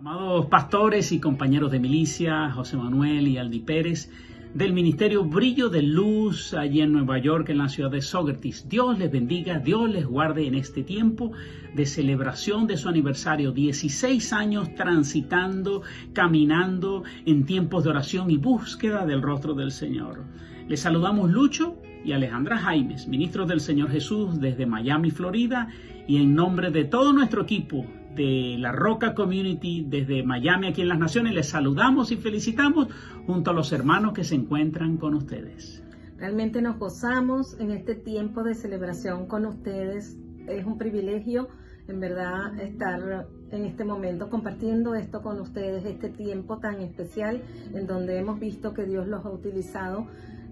Amados pastores y compañeros de milicia, José Manuel y Aldi Pérez, del Ministerio Brillo de Luz, allí en Nueva York, en la ciudad de Sócrates. Dios les bendiga, Dios les guarde en este tiempo de celebración de su aniversario. 16 años transitando, caminando en tiempos de oración y búsqueda del rostro del Señor. Les saludamos Lucho y Alejandra Jaimes, ministros del Señor Jesús desde Miami, Florida, y en nombre de todo nuestro equipo de La Roca Community desde Miami, aquí en las Naciones, les saludamos y felicitamos junto a los hermanos que se encuentran con ustedes. Realmente nos gozamos en este tiempo de celebración con ustedes. Es un privilegio, en verdad, estar en este momento compartiendo esto con ustedes, este tiempo tan especial en donde hemos visto que Dios los ha utilizado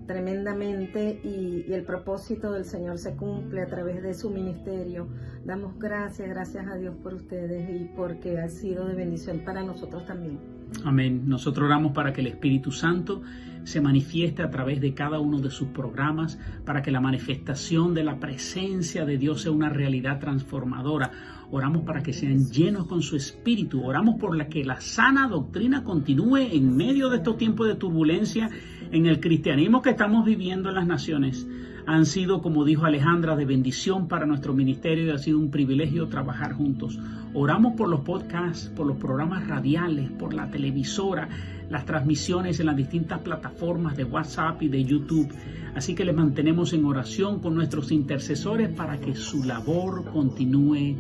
tremendamente y el propósito del Señor se cumple a través de su ministerio. Damos gracias a Dios por ustedes y porque ha sido de bendición para nosotros también. Amén. Nosotros oramos para que el Espíritu Santo se manifieste a través de cada uno de sus programas, para que la manifestación de la presencia de Dios sea una realidad transformadora. Oramos para que sean llenos con su Espíritu. Oramos por que la sana doctrina continúe en medio de estos tiempos de turbulencia en el cristianismo que estamos viviendo en las naciones. Han sido, como dijo Alejandra, de bendición para nuestro ministerio y ha sido un privilegio trabajar juntos. Oramos por los podcasts, por los programas radiales, por la televisora, las transmisiones en las distintas plataformas de WhatsApp y de YouTube. Así que les mantenemos en oración con nuestros intercesores para que su labor continúe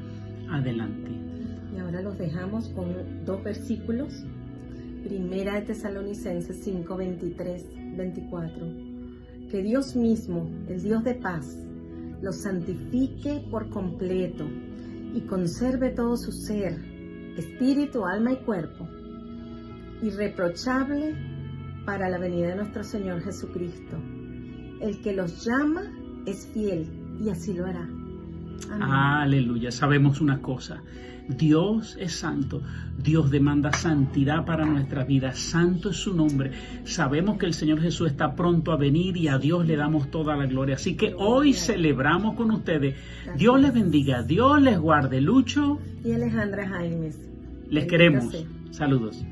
adelante. Y ahora los dejamos con dos versículos. Primera de Tesalonicenses 5, 23, 24. Que Dios mismo, el Dios de paz, los santifique por completo y conserve todo su ser, espíritu, alma y cuerpo, irreprochable para la venida de nuestro Señor Jesucristo. El que los llama es fiel y así lo hará. Amén. Aleluya. Sabemos una cosa: Dios es santo. Dios demanda santidad para nuestra vida. Santo es su nombre. Sabemos que el Señor Jesús está pronto a venir y a Dios le damos toda la gloria. Así que hoy celebramos con ustedes. Dios les bendiga, Dios les guarde. Lucho y Alejandra Jaimes. Les queremos. Saludos.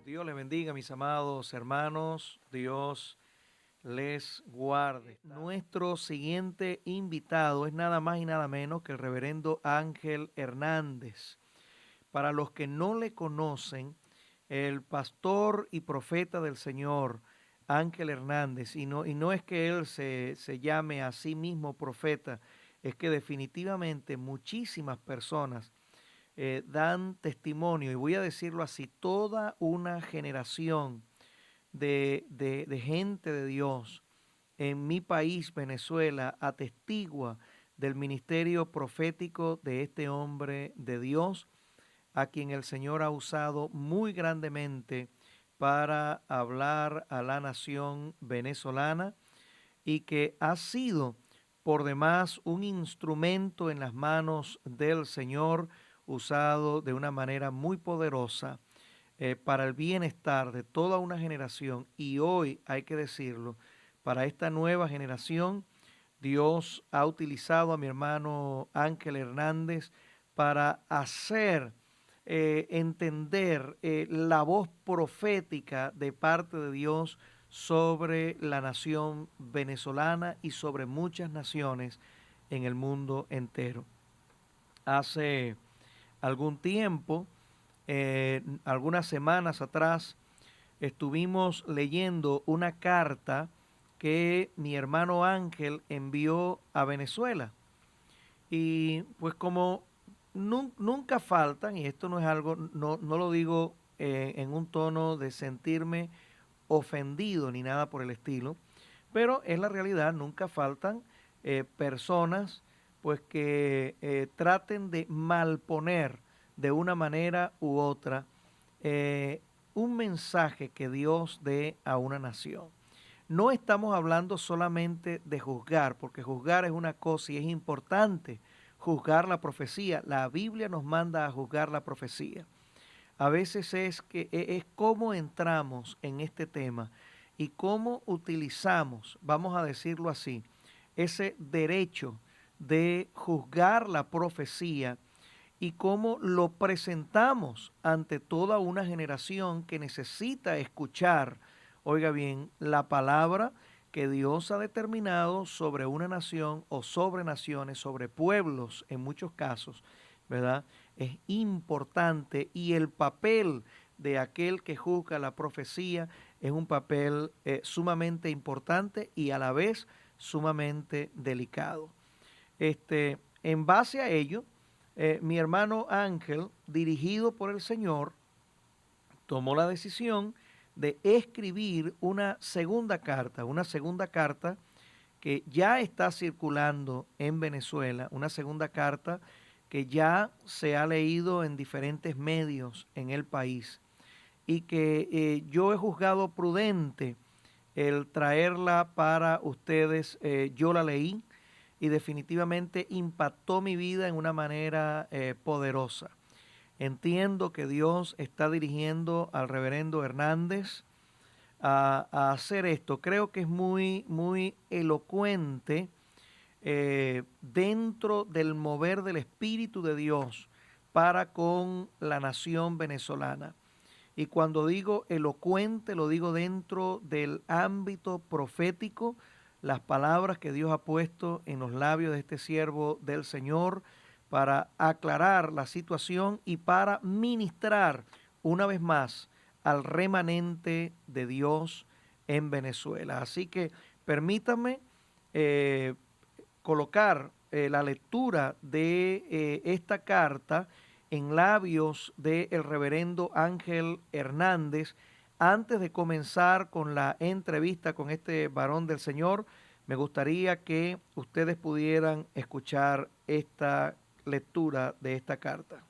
Dios les bendiga, mis amados hermanos. Dios les guarde. Nuestro siguiente invitado es nada más y nada menos que el reverendo Ángel Hernández. Para los que no le conocen, el pastor y profeta del Señor, Ángel Hernández, y no es que él se llame a sí mismo profeta, es que definitivamente muchísimas personas dan testimonio, y voy a decirlo así, toda una generación de gente de Dios en mi país, Venezuela, atestigua del ministerio profético de este hombre de Dios, a quien el Señor ha usado muy grandemente para hablar a la nación venezolana y que ha sido por demás un instrumento en las manos del Señor, usado de una manera muy poderosa para el bienestar de toda una generación. Y hoy, hay que decirlo, para esta nueva generación, Dios ha utilizado a mi hermano Ángel Hernández para hacer entender la voz profética de parte de Dios sobre la nación venezolana y sobre muchas naciones en el mundo entero. Hace algún tiempo, algunas semanas atrás, estuvimos leyendo una carta que mi hermano Ángel envió a Venezuela. Y pues como nunca faltan, y esto no es algo, no lo digo en un tono de sentirme ofendido ni nada por el estilo, pero es la realidad, nunca faltan personas pues que traten de malponer de una manera u otra un mensaje que Dios dé a una nación. No estamos hablando solamente de juzgar, porque juzgar es una cosa y es importante juzgar la profecía. La Biblia nos manda a juzgar la profecía. a veces es cómo entramos en este tema y cómo utilizamos, vamos a decirlo así, ese derecho de juzgar la profecía y cómo lo presentamos ante toda una generación que necesita escuchar, oiga bien, la palabra que Dios ha determinado sobre una nación o sobre naciones, sobre pueblos en muchos casos, ¿verdad? Es importante, y el papel de aquel que juzga la profecía es un papel sumamente importante y a la vez sumamente delicado. En base a ello, mi hermano Ángel, dirigido por el Señor, tomó la decisión de escribir una segunda carta que ya está circulando en Venezuela, una segunda carta que ya se ha leído en diferentes medios en el país y que yo he juzgado prudente el traerla para ustedes. Yo la leí y definitivamente impactó mi vida en una manera poderosa. Entiendo que Dios está dirigiendo al reverendo Hernández a hacer esto. Creo que es muy, muy elocuente dentro del mover del Espíritu de Dios para con la nación venezolana. Y cuando digo elocuente, lo digo dentro del ámbito profético, las palabras que Dios ha puesto en los labios de este siervo del Señor para aclarar la situación y para ministrar una vez más al remanente de Dios en Venezuela. Así que permítanme colocar la lectura de esta carta en labios del reverendo Ángel Hernández. Antes de comenzar con la entrevista con este varón del Señor, me gustaría que ustedes pudieran escuchar esta lectura de esta carta.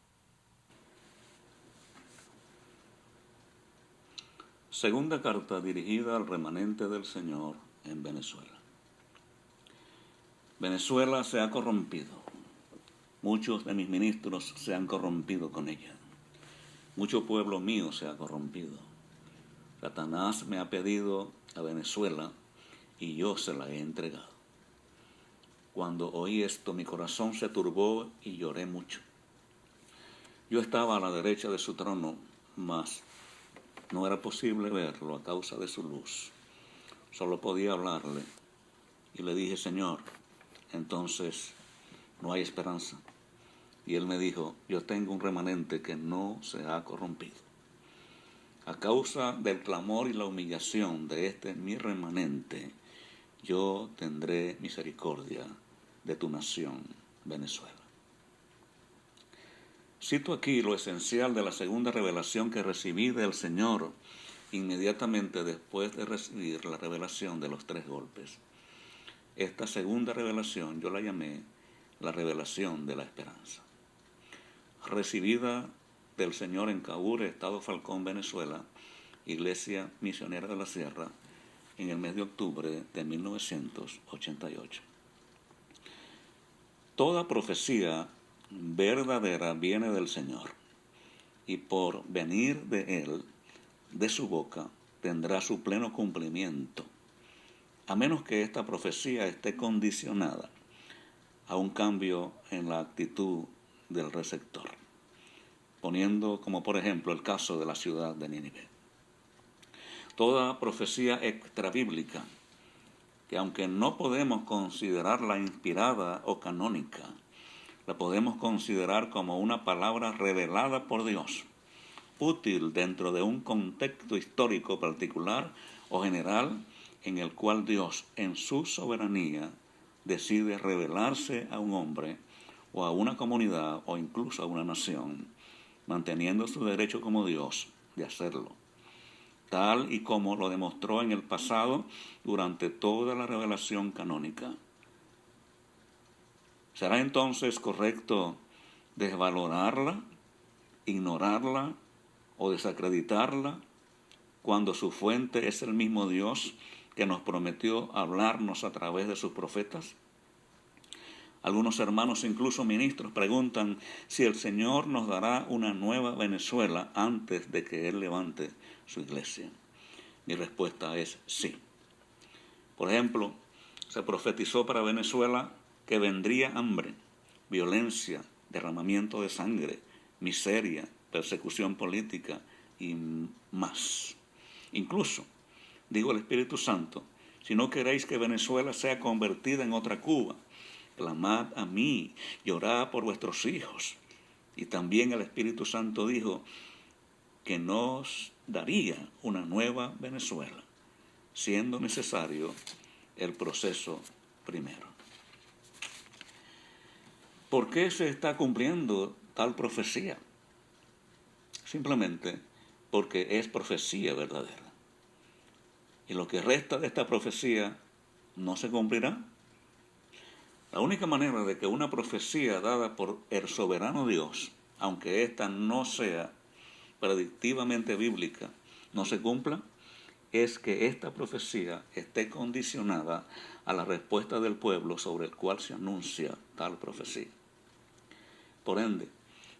Segunda carta dirigida al remanente del Señor en Venezuela. Venezuela se ha corrompido. Muchos de mis ministros se han corrompido con ella. Mucho pueblo mío se ha corrompido. Satanás me ha pedido a Venezuela y yo se la he entregado. Cuando oí esto, mi corazón se turbó y lloré mucho. Yo estaba a la derecha de su trono, mas no era posible verlo a causa de su luz. Solo podía hablarle y le dije: Señor, entonces no hay esperanza. Y él me dijo: yo tengo un remanente que no se ha corrompido. A causa del clamor y la humillación de este mi remanente, yo tendré misericordia de tu nación, Venezuela. Cito aquí lo esencial de la segunda revelación que recibí del Señor inmediatamente después de recibir la revelación de los 3 golpes. Esta segunda revelación yo la llamé la revelación de la esperanza. Recibida del Señor en Caure, Estado Falcón, Venezuela, Iglesia Misionera de la Sierra, en el mes de octubre de 1988. Toda profecía verdadera viene del Señor, y por venir de Él, de su boca, tendrá su pleno cumplimiento, a menos que esta profecía esté condicionada a un cambio en la actitud del receptor, poniendo como por ejemplo el caso de la ciudad de Nínive. Toda profecía extrabíblica, que aunque no podemos considerarla inspirada o canónica, la podemos considerar como una palabra revelada por Dios, útil dentro de un contexto histórico particular o general en el cual Dios, en su soberanía, decide revelarse a un hombre o a una comunidad o incluso a una nación, manteniendo su derecho como Dios de hacerlo, tal y como lo demostró en el pasado durante toda la revelación canónica. ¿Será entonces correcto desvalorarla, ignorarla o desacreditarla cuando su fuente es el mismo Dios que nos prometió hablarnos a través de sus profetas? Algunos hermanos, incluso ministros, preguntan si el Señor nos dará una nueva Venezuela antes de que Él levante su iglesia. Mi respuesta es sí. Por ejemplo, se profetizó para Venezuela que vendría hambre, violencia, derramamiento de sangre, miseria, persecución política y más. Incluso, digo el Espíritu Santo, si no queréis que Venezuela sea convertida en otra Cuba, clamad a mí, llorad por vuestros hijos. Y también el Espíritu Santo dijo que nos daría una nueva Venezuela, siendo necesario el proceso primero. ¿Por qué se está cumpliendo tal profecía? Simplemente porque es profecía verdadera. Y lo que resta de esta profecía no se cumplirá. La única manera de que una profecía dada por el soberano Dios, aunque ésta no sea predictivamente bíblica, no se cumpla, es que esta profecía esté condicionada a la respuesta del pueblo sobre el cual se anuncia tal profecía. Por ende,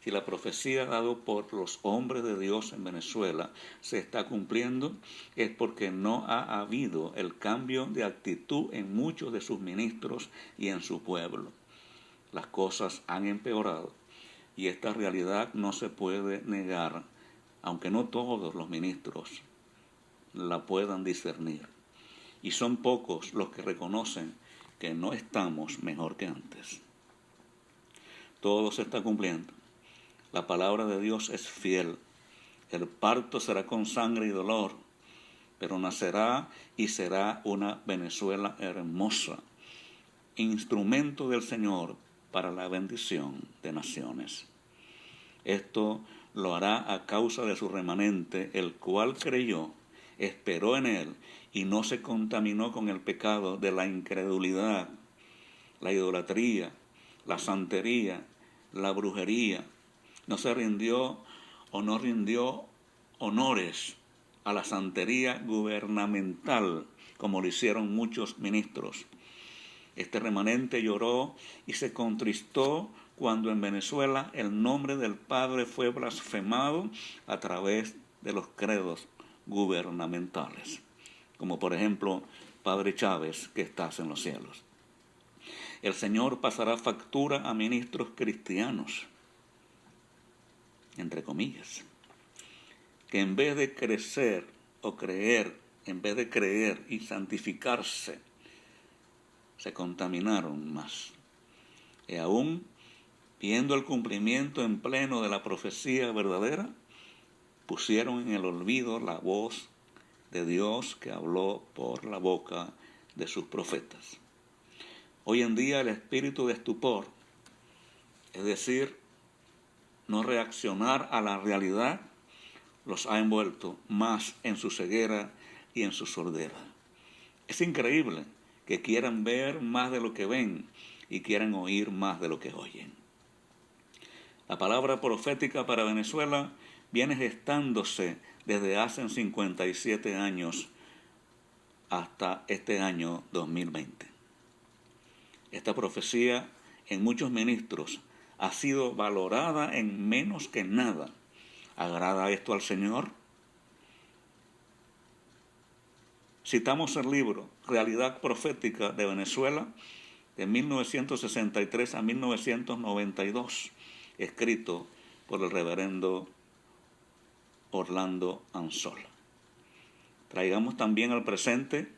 si la profecía dada por los hombres de Dios en Venezuela se está cumpliendo, es porque no ha habido el cambio de actitud en muchos de sus ministros y en su pueblo. Las cosas han empeorado y esta realidad no se puede negar, aunque no todos los ministros la puedan discernir. Y son pocos los que reconocen que no estamos mejor que antes. Todo se está cumpliendo. La palabra de Dios es fiel. El parto será con sangre y dolor, pero nacerá y será una Venezuela hermosa, instrumento del Señor para la bendición de naciones. Esto lo hará a causa de su remanente, el cual creyó, esperó en Él y no se contaminó con el pecado de la incredulidad, la idolatría, la santería, la brujería. No se rindió o no rindió honores a la santería gubernamental, como lo hicieron muchos ministros. Este remanente lloró y se contristó cuando en Venezuela el nombre del Padre fue blasfemado a través de los credos gubernamentales, como por ejemplo, Padre Chávez, que estás en los cielos. El Señor pasará factura a ministros cristianos, entre comillas, que en vez de crecer o creer, en vez de creer y santificarse, se contaminaron más. Y aún viendo el cumplimiento en pleno de la profecía verdadera, pusieron en el olvido la voz de Dios que habló por la boca de sus profetas. Hoy en día el espíritu de estupor, es decir, no reaccionar a la realidad, los ha envuelto más en su ceguera y en su sordera. Es increíble que quieran ver más de lo que ven y quieran oír más de lo que oyen. La palabra profética para Venezuela viene gestándose desde hace 57 años hasta este año 2020. Esta profecía en muchos ministros ha sido valorada en menos que nada. ¿Agrada esto al Señor? Citamos el libro Realidad Profética de Venezuela de 1963 a 1992, escrito por el reverendo Orlando Anzola. Traigamos también al presente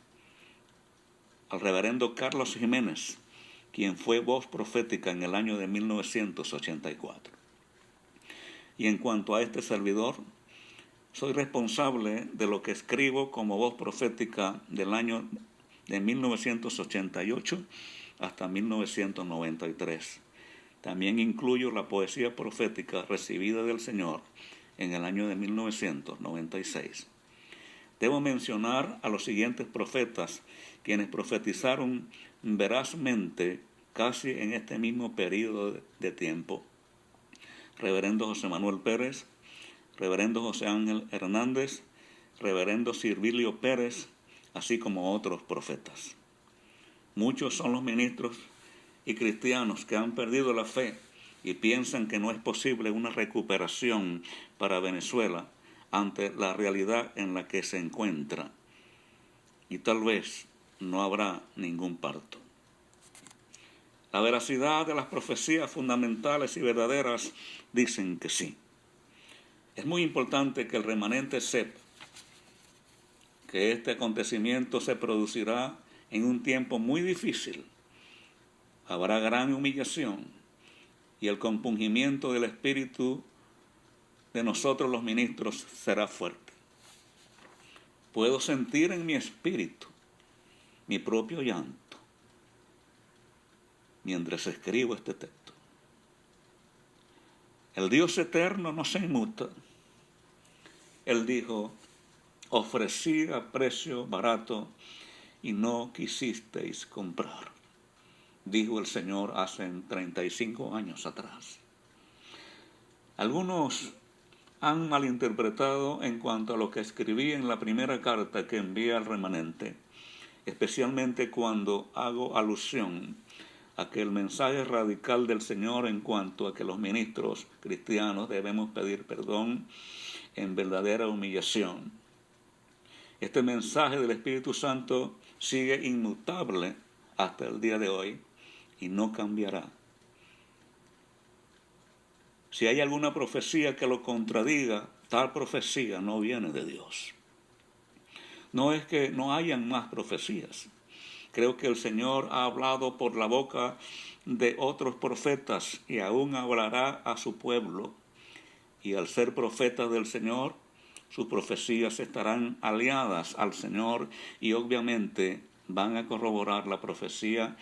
al reverendo Carlos Jiménez, quien fue voz profética en el año de 1984. Y en cuanto a este servidor, soy responsable de lo que escribo como voz profética del año de 1988 hasta 1993. También incluyo la poesía profética recibida del Señor en el año de 1996. Debo mencionar a los siguientes profetas, quienes profetizaron verazmente casi en este mismo periodo de tiempo. Reverendo José Manuel Pérez, reverendo José Ángel Hernández, reverendo Sirvilio Pérez, así como otros profetas. Muchos son los ministros y cristianos que han perdido la fe y piensan que no es posible una recuperación para Venezuela ante la realidad en la que se encuentra. Y tal vez no habrá ningún parto. La veracidad de las profecías fundamentales y verdaderas dicen que sí. Es muy importante que el remanente sepa que este acontecimiento se producirá en un tiempo muy difícil. Habrá gran humillación y el compungimiento del espíritu de nosotros los ministros será fuerte. Puedo sentir en mi espíritu mi propio llanto mientras escribo este texto. El Dios eterno no se inmuta. Él dijo: ofrecí a precio barato y no quisisteis comprar, dijo el Señor hace 35 años atrás. Algunos han malinterpretado en cuanto a lo que escribí en la primera carta que envié al remanente, especialmente cuando hago alusión a que el mensaje radical del Señor en cuanto a que los ministros cristianos debemos pedir perdón en verdadera humillación. Este mensaje del Espíritu Santo sigue inmutable hasta el día de hoy y no cambiará. Si hay alguna profecía que lo contradiga, tal profecía no viene de Dios. No es que no hayan más profecías. Creo que el Señor ha hablado por la boca de otros profetas y aún hablará a su pueblo. Y al ser profetas del Señor, sus profecías estarán aliadas al Señor y obviamente van a corroborar la profecía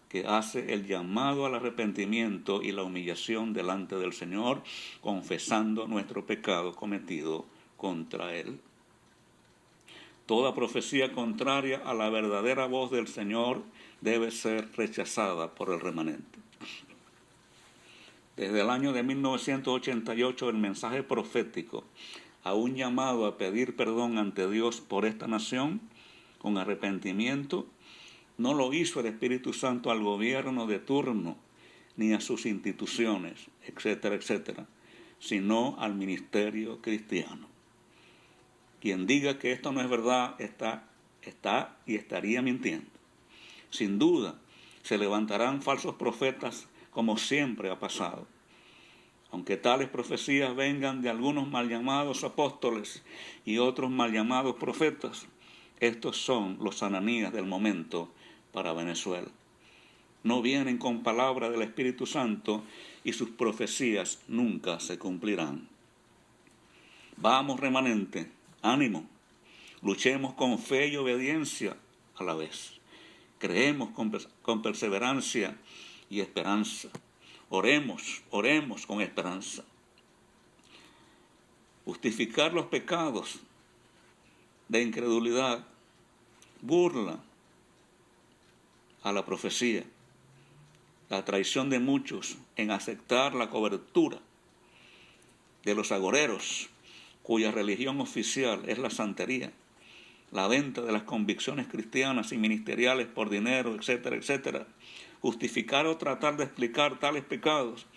que hace el llamado al arrepentimiento y la humillación delante del Señor, confesando nuestro pecado cometido contra Él. Toda profecía contraria a la verdadera voz del Señor debe ser rechazada por el remanente. Desde el año de 1988, el mensaje profético a un llamado a pedir perdón ante Dios por esta nación con arrepentimiento no lo hizo el Espíritu Santo al gobierno de turno ni a sus instituciones, etcétera, etcétera, sino al ministerio cristiano. Quien diga que esto no es verdad estaría mintiendo. Sin duda, se levantarán falsos profetas como siempre ha pasado. Aunque tales profecías vengan de algunos mal llamados apóstoles y otros mal llamados profetas, estos son los Ananías del momento para Venezuela. No vienen con palabra del Espíritu Santo y sus profecías nunca se cumplirán. Vamos, remanente, ánimo, luchemos con fe y obediencia a la vez. Creemos con perseverancia y esperanza. Oremos con esperanza. Justificar los pecados de incredulidad, burla a la profecía, la traición de muchos en aceptar la cobertura de los agoreros, cuya religión oficial es la santería, la venta de las convicciones cristianas y ministeriales por dinero, etcétera, etcétera. Justificar o tratar de explicar tales pecados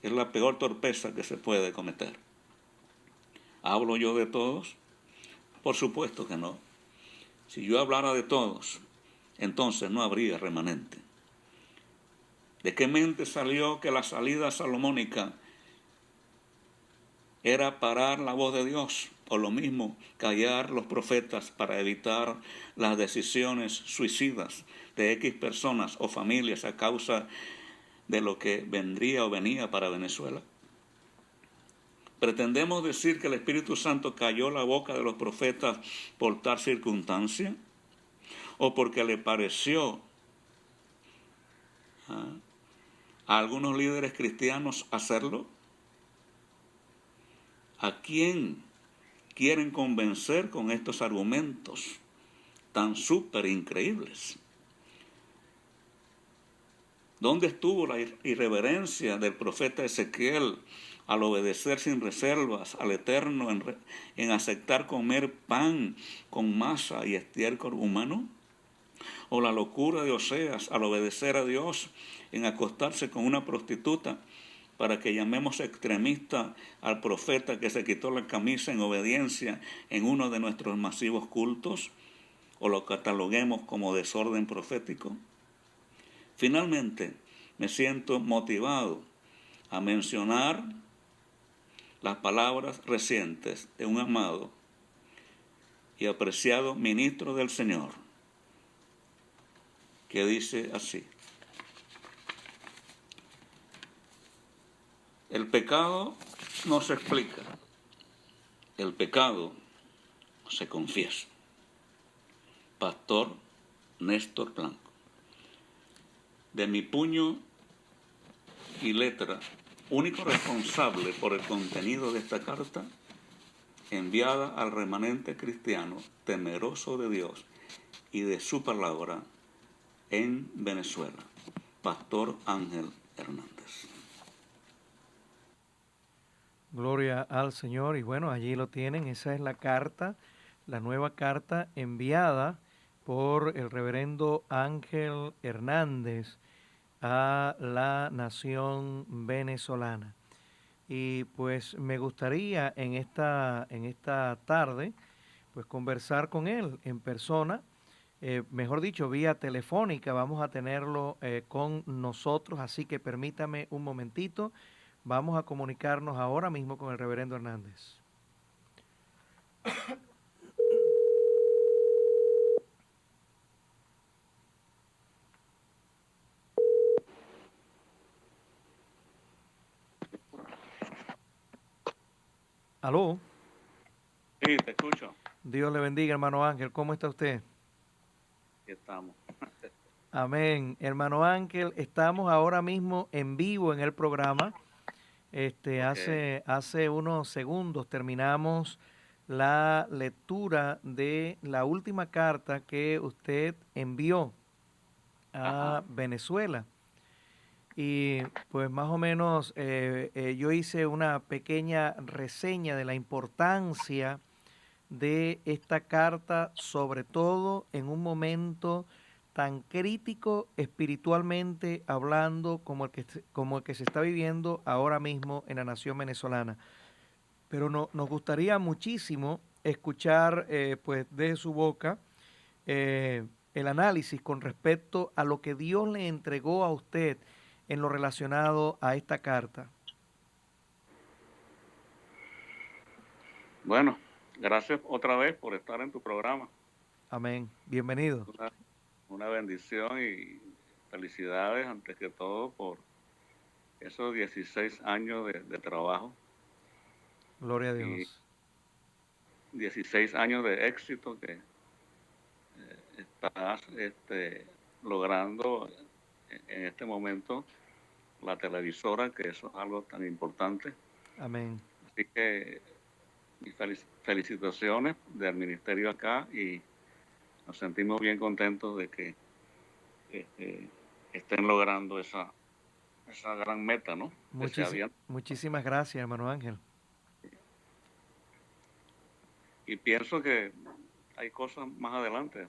es la peor torpeza que se puede cometer. ¿Hablo yo de todos? Por supuesto que no. Si yo hablara de todos, entonces no habría remanente. ¿De qué mente salió que la salida salomónica era parar la voz de Dios? O lo mismo, callar los profetas para evitar las decisiones suicidas de X personas o familias a causa de lo que vendría o venía para Venezuela. ¿Pretendemos decir que el Espíritu Santo calló la boca de los profetas por tal circunstancia? ¿O porque le pareció a algunos líderes cristianos hacerlo? ¿A quién quieren convencer con estos argumentos tan súper increíbles? ¿Dónde estuvo la irreverencia del profeta Ezequiel al obedecer sin reservas al Eterno en aceptar comer pan con masa y estiércol humano? O la locura de Oseas al obedecer a Dios en acostarse con una prostituta, para que llamemos extremista al profeta que se quitó la camisa en obediencia en uno de nuestros masivos cultos, o lo cataloguemos como desorden profético. Finalmente, me siento motivado a mencionar las palabras recientes de un amado y apreciado ministro del Señor, que dice así: el pecado no se explica, el pecado se confiesa. Pastor Néstor Blanco. De mi puño y letra, único responsable por el contenido de esta carta, enviada al remanente cristiano temeroso de Dios y de su palabra en Venezuela, Pastor Ángel Hernández. Gloria al Señor. Y bueno, allí lo tienen. Esa es la carta, la nueva carta enviada por el reverendo Ángel Hernández a la nación venezolana. Y pues me gustaría en esta tarde pues conversar con él en persona, mejor dicho, vía telefónica. Vamos a tenerlo con nosotros, así que permítame un momentito. Vamos a comunicarnos ahora mismo con el reverendo Hernández. ¿Aló? Sí, te escucho. Dios le bendiga, hermano Ángel. ¿Cómo está usted? Aquí estamos. Amén. Hermano Ángel, estamos ahora mismo en vivo en el programa. Hace unos segundos terminamos la lectura de la última carta que usted envió a Venezuela. Y pues más o menos yo hice una pequeña reseña de la importancia de esta carta, sobre todo en un momento tan crítico espiritualmente hablando como el que se está viviendo ahora mismo en la nación venezolana. Pero nos gustaría muchísimo escuchar pues de su boca el análisis con respecto a lo que Dios le entregó a usted en lo relacionado a esta carta. Bueno, gracias otra vez por estar en tu programa. Amén. Bienvenido. Una bendición y felicidades antes que todo por esos 16 años de trabajo. Gloria a Dios. Y 16 años de éxito que estás logrando en este momento la televisora, que eso es algo tan importante. Amén. Así que mis felicitaciones del ministerio acá, y nos sentimos bien contentos de que estén logrando esa gran meta, ¿no? Muchísimas gracias, hermano Ángel. Y pienso que hay cosas más adelante,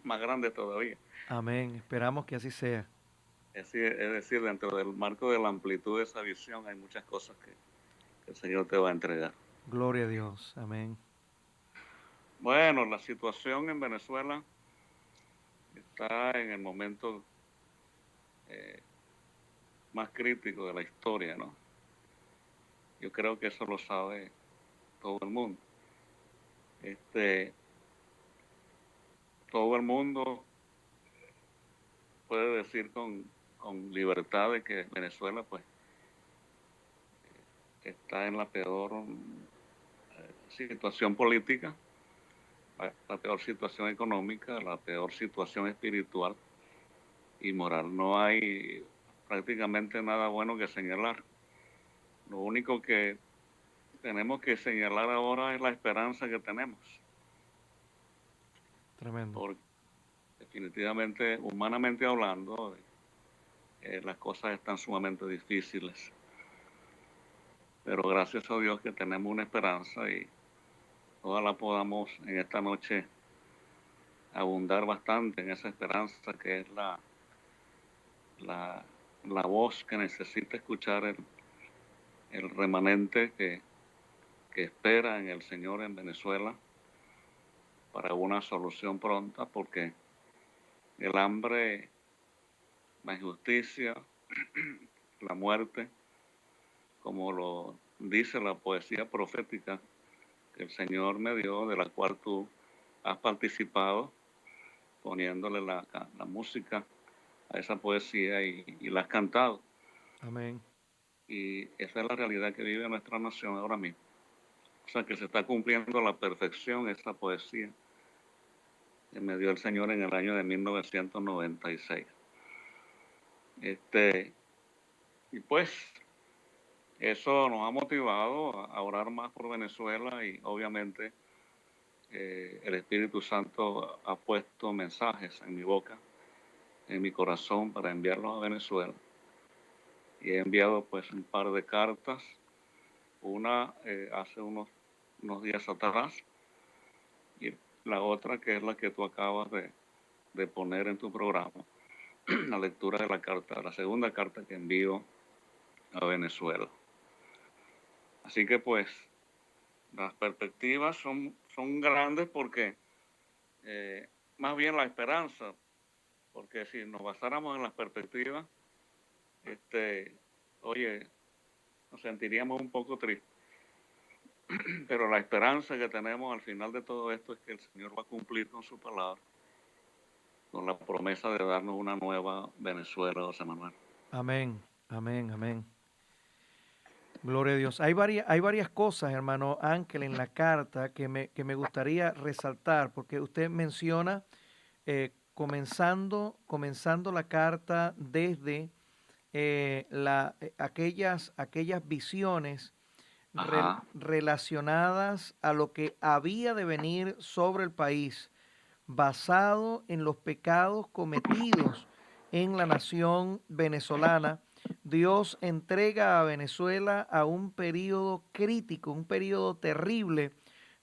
más grandes todavía. Amén. Esperamos que así sea. Es decir, dentro del marco de la amplitud de esa visión hay muchas cosas que el Señor te va a entregar. Gloria a Dios. Amén. Bueno, la situación en Venezuela está en el momento más crítico de la historia, ¿no? Yo creo que eso lo sabe todo el mundo. Todo el mundo puede decir con libertad de que Venezuela pues está en la peor situación política, la peor situación económica, la peor situación espiritual y moral. No hay prácticamente nada bueno que señalar. Lo único que tenemos que señalar ahora es la esperanza que tenemos. Tremendo. Porque definitivamente, humanamente hablando, las cosas están sumamente difíciles. Pero gracias a Dios que tenemos una esperanza y ojalá podamos en esta noche abundar bastante en esa esperanza que es la voz que necesita escuchar el remanente que espera en el Señor en Venezuela para una solución pronta, porque el hambre, la injusticia, la muerte, como lo dice la poesía profética que el Señor me dio, de la cual tú has participado, poniéndole la música a esa poesía y la has cantado. Amén. Y esa es la realidad que vive nuestra nación ahora mismo. O sea, que se está cumpliendo a la perfección esa poesía que me dio el Señor en el año de 1996. Y pues eso nos ha motivado a orar más por Venezuela y obviamente el Espíritu Santo ha puesto mensajes en mi boca, en mi corazón para enviarlos a Venezuela. Y he enviado pues un par de cartas, una hace unos días atrás y la otra que es la que tú acabas de poner en tu programa, la lectura de la carta, la segunda carta que envío a Venezuela. Así que pues las perspectivas son grandes porque más bien la esperanza, porque si nos basáramos en las perspectivas, oye, nos sentiríamos un poco tristes. Pero la esperanza que tenemos al final de todo esto es que el Señor va a cumplir con su palabra, con la promesa de darnos una nueva Venezuela, José Manuel. Amén, amén, amén. Gloria a Dios. Hay varias cosas, hermano Ángel, en la carta que me gustaría resaltar, porque usted menciona comenzando la carta desde aquellas visiones relacionadas a lo que había de venir sobre el país, basado en los pecados cometidos en la nación venezolana. Dios entrega a Venezuela a un periodo crítico, un periodo terrible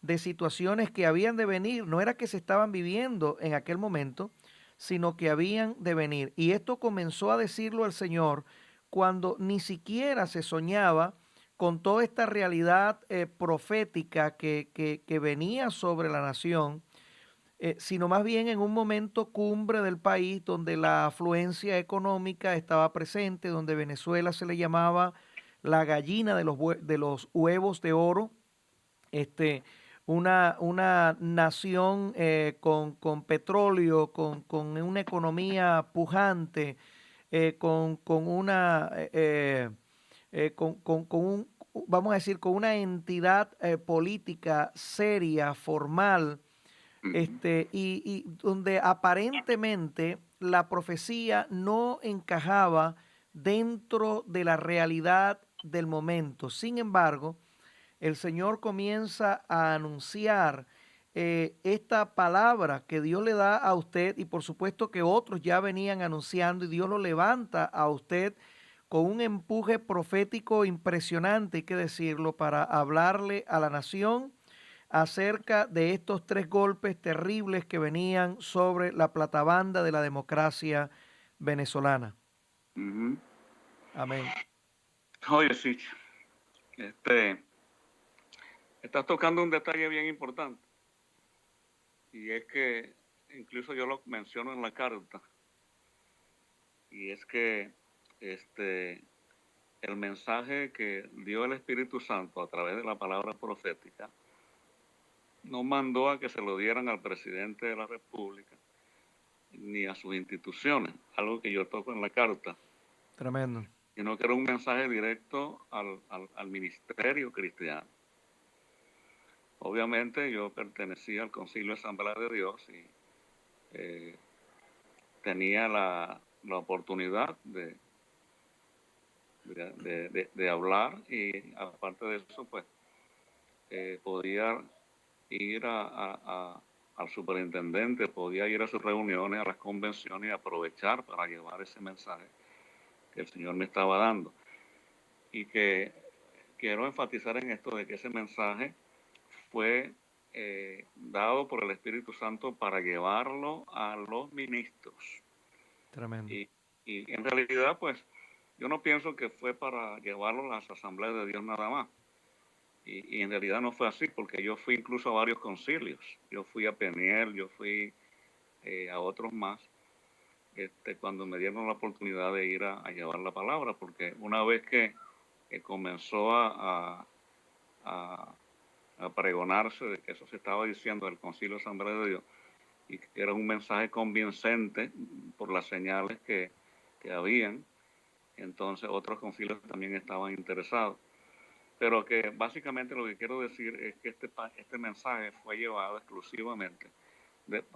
de situaciones que habían de venir. No era que se estaban viviendo en aquel momento, sino que habían de venir. Y esto comenzó a decirlo el Señor cuando ni siquiera se soñaba con toda esta realidad profética que venía sobre la nación, sino más bien en un momento cumbre del país donde la afluencia económica estaba presente, donde Venezuela se le llamaba la gallina de los huevos de oro, una nación con petróleo, con una economía pujante, con un, vamos a decir, con una entidad política seria, formal, y donde aparentemente la profecía no encajaba dentro de la realidad del momento. Sin embargo, el Señor comienza a anunciar esta palabra que Dios le da a usted, y por supuesto que otros ya venían anunciando, y Dios lo levanta a usted con un empuje profético impresionante, hay que decirlo, para hablarle a la nación acerca de estos 3 golpes terribles que venían sobre la platabanda de la democracia venezolana. Amén. Oye, sí, estás tocando un detalle bien importante, y es que incluso yo lo menciono en la carta, y es que el mensaje que dio el Espíritu Santo a través de la palabra profética no mandó a que se lo dieran al presidente de la República ni a sus instituciones, algo que yo toco en la carta. Tremendo. Sino que era un mensaje directo al ministerio cristiano. Obviamente yo pertenecía al Concilio de Asamblea de Dios y tenía la oportunidad de hablar, y aparte de eso, pues podía ir al superintendente, podía ir a sus reuniones, a las convenciones, y aprovechar para llevar ese mensaje que el Señor me estaba dando. Y que quiero enfatizar en esto de que ese mensaje fue dado por el Espíritu Santo para llevarlo a los ministros. Tremendo. Y en realidad, pues, yo no pienso que fue para llevarlo a las asambleas de Dios nada más. Y en realidad no fue así, porque yo fui incluso a varios concilios. Yo fui a Peniel, yo fui a otros más, cuando me dieron la oportunidad de ir a llevar la palabra, porque una vez que comenzó a pregonarse de que eso se estaba diciendo del Concilio de Asamblea de Dios, y que era un mensaje convincente por las señales que habían, entonces otros concilios también estaban interesados. Pero que básicamente lo que quiero decir es que este mensaje fue llevado exclusivamente del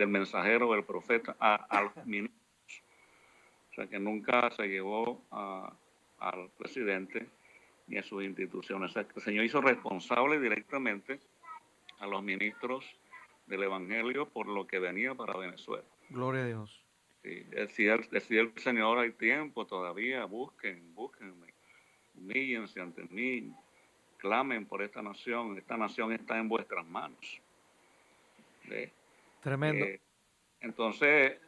mensajero, del profeta, a los ministros. O sea, que nunca se llevó al presidente ni a sus instituciones. O sea, que el Señor hizo responsable directamente a los ministros del Evangelio por lo que venía para Venezuela. Gloria a Dios. Sí, decía el Señor, hay tiempo todavía, búsquenme, humíllense ante mí, clamen por esta nación está en vuestras manos. Tremendo. Entonces,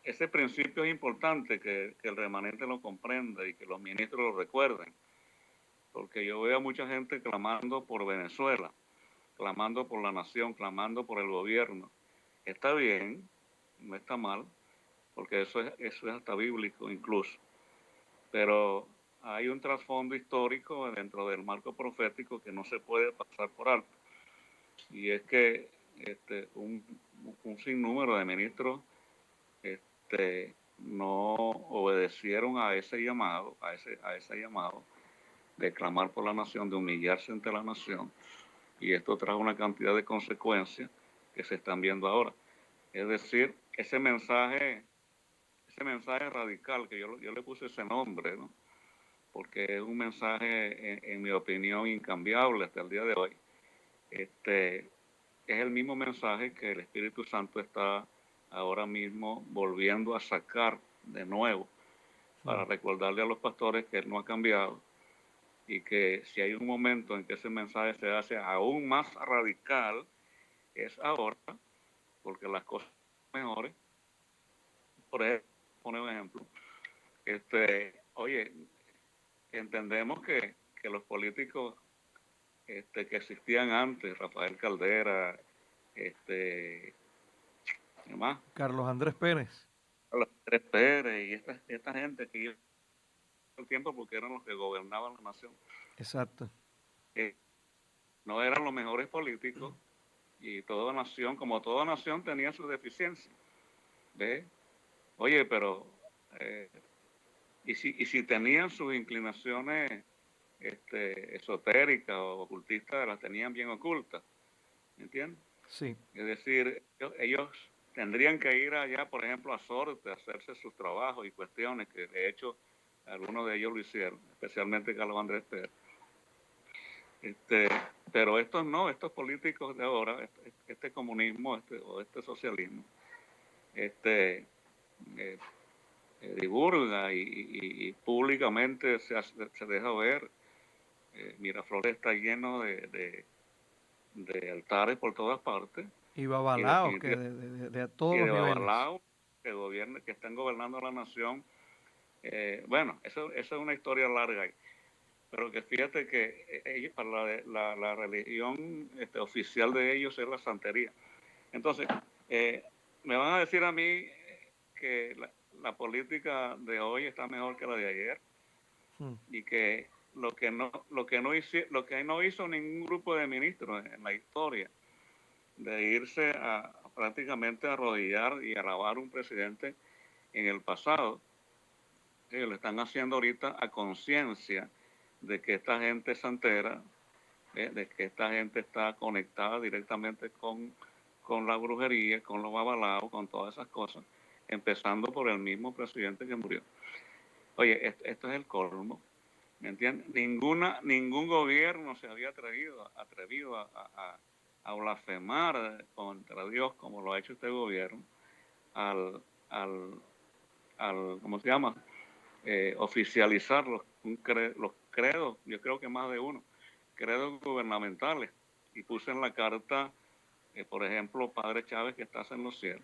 ese principio es importante que el remanente lo comprenda y que los ministros lo recuerden, porque yo veo a mucha gente clamando por Venezuela, clamando por la nación, clamando por el gobierno. Está bien, no está mal, porque eso es hasta bíblico incluso, pero hay un trasfondo histórico dentro del marco profético que no se puede pasar por alto, y es que un sinnúmero de ministros no obedecieron a ese llamado, de clamar por la nación, de humillarse ante la nación, y esto trajo una cantidad de consecuencias que se están viendo ahora. Es decir, ese mensaje radical, que yo le puse ese nombre, ¿no? Porque es un mensaje, en mi opinión, incambiable hasta el día de hoy. Es el mismo mensaje que el Espíritu Santo está ahora mismo volviendo a sacar de nuevo para recordarle a los pastores que Él no ha cambiado, y que si hay un momento en que ese mensaje se hace aún más radical, es ahora, porque las cosas son mejores. Por ejemplo, poner un ejemplo, oye, entendemos que los políticos que existían antes, Rafael Caldera, ¿qué más? Carlos Andrés Pérez. Carlos Andrés Pérez y esta gente que iba el tiempo porque eran los que gobernaban la nación. Exacto. No eran los mejores políticos, y toda nación, como toda nación, tenía su deficiencia. ¿Ves? Oye, pero y si tenían sus inclinaciones esotéricas o ocultistas, las tenían bien ocultas, ¿me entiendes? Sí. Es decir, ellos tendrían que ir allá, por ejemplo, a Sorte, a hacerse sus trabajos y cuestiones, que de hecho algunos de ellos lo hicieron, especialmente Carlos Andrés Pérez. Pero estos políticos de ahora, este comunismo o este socialismo, divulga y públicamente se deja ver. Miraflores está lleno de altares por todas partes. Y babalaos que de todos los niveles. Babalaos que están gobernando la nación. Bueno, eso es una historia larga. Pero que fíjate que ellos, para la religión oficial de ellos es la santería. Entonces, me van a decir a mí que la política de hoy está mejor que la de ayer, y que lo que no hizo ningún grupo de ministros en la historia, de irse prácticamente a arrodillar y alabar a un presidente en el pasado, ellos lo están haciendo ahorita a conciencia de que esta gente es santera, de que esta gente está conectada directamente con la brujería, con los babalaos, con todas esas cosas, empezando por el mismo presidente que murió. Oye, esto es el colmo, ¿me entiendes? Ningún gobierno se había atrevido a blasfemar contra Dios como lo ha hecho este gobierno, al ¿cómo se llama? Oficializar los credos, yo creo que más de uno, credos gubernamentales y puse en la carta, por ejemplo, Padre Chávez, que estás en los cielos.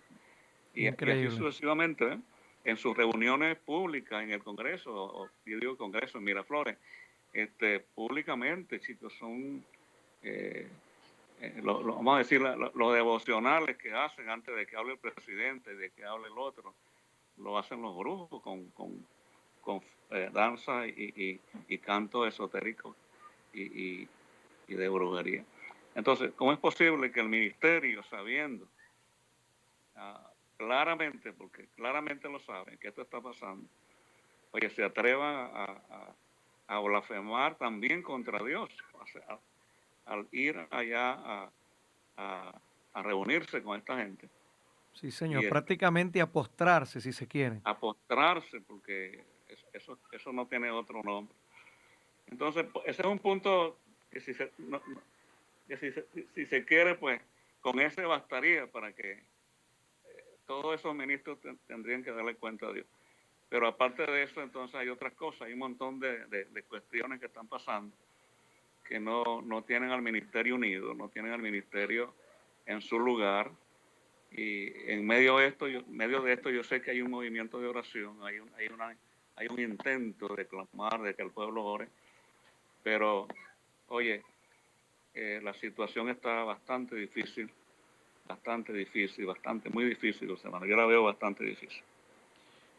Y así sucesivamente, ¿eh? En sus reuniones públicas en el Congreso, o yo digo Congreso en Miraflores, públicamente, chicos, son, vamos a decir, los devocionales que hacen antes de que hable el presidente, de que hable el otro, lo hacen los grupos con danza y canto esotérico y de brujería. Entonces, ¿cómo es posible que el ministerio, sabiendo claramente, porque claramente lo saben, que esto está pasando, oye, se atrevan a blasfemar también contra Dios, al ir allá a reunirse con esta gente? Sí, señor, prácticamente a postrarse, si se quiere. A postrarse, porque eso no tiene otro nombre. Entonces, ese es un punto que si se quiere, pues con ese bastaría para que todos esos ministros tendrían que darle cuenta a Dios. Pero aparte de eso, entonces hay otras cosas, hay un montón de cuestiones que están pasando que no tienen al ministerio unido, no tienen al ministerio en su lugar. Y en medio de esto yo sé que hay un movimiento de oración, hay un intento de clamar, de que el pueblo ore, pero oye, la situación está bastante difícil, muy difícil, o sea, yo la veo bastante difícil.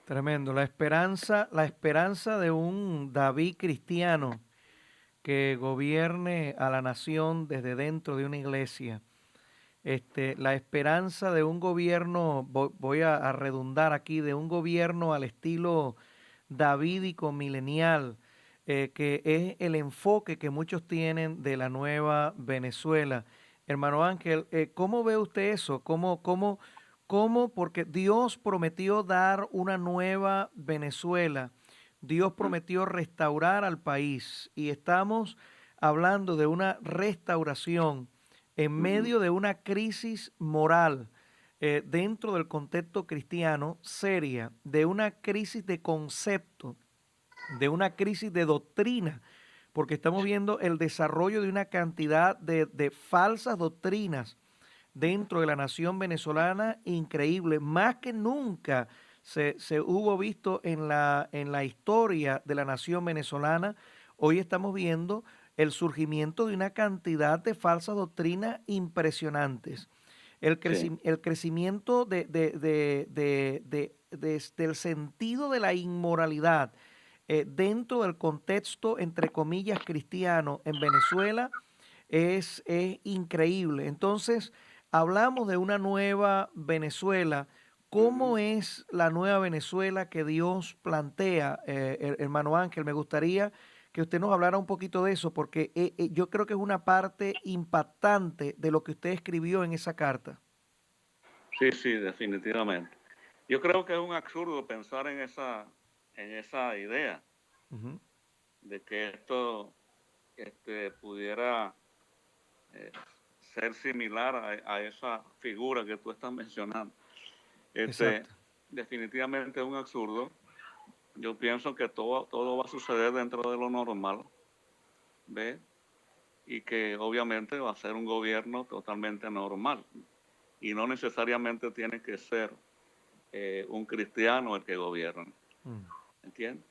Tremendo, la esperanza de un David cristiano que gobierne a la nación desde dentro de una iglesia. La esperanza de un gobierno, voy a redundar aquí, de un gobierno al estilo davídico milenial, que es el enfoque que muchos tienen de la nueva Venezuela. Hermano Ángel, ¿cómo ve usted eso? ¿Cómo? Porque Dios prometió dar una nueva Venezuela. Dios prometió restaurar al país y estamos hablando de una restauración en medio de una crisis moral dentro del contexto cristiano seria, de una crisis de concepto, de una crisis de doctrina, porque estamos viendo el desarrollo de una cantidad de falsas doctrinas dentro de la nación venezolana increíble, más que nunca se hubo visto en la historia de la nación venezolana. Hoy estamos viendo el surgimiento de una cantidad de falsas doctrinas impresionantes. El crecimiento del sentido de la inmoralidad dentro del contexto, entre comillas, cristiano en Venezuela es increíble. Entonces, hablamos de una nueva Venezuela. ¿Cómo es la nueva Venezuela que Dios plantea, hermano Ángel? Me gustaría que usted nos hablara un poquito de eso, porque yo creo que es una parte impactante de lo que usted escribió en esa carta. Sí, definitivamente. Yo creo que es un absurdo pensar en esa idea de que esto pudiera ser similar a esa figura que tú estás mencionando. Definitivamente es un absurdo. Yo pienso que todo va a suceder dentro de lo normal, ¿ves? Y que obviamente va a ser un gobierno totalmente normal. Y no necesariamente tiene que ser un cristiano el que gobierne. ¿Entiendes?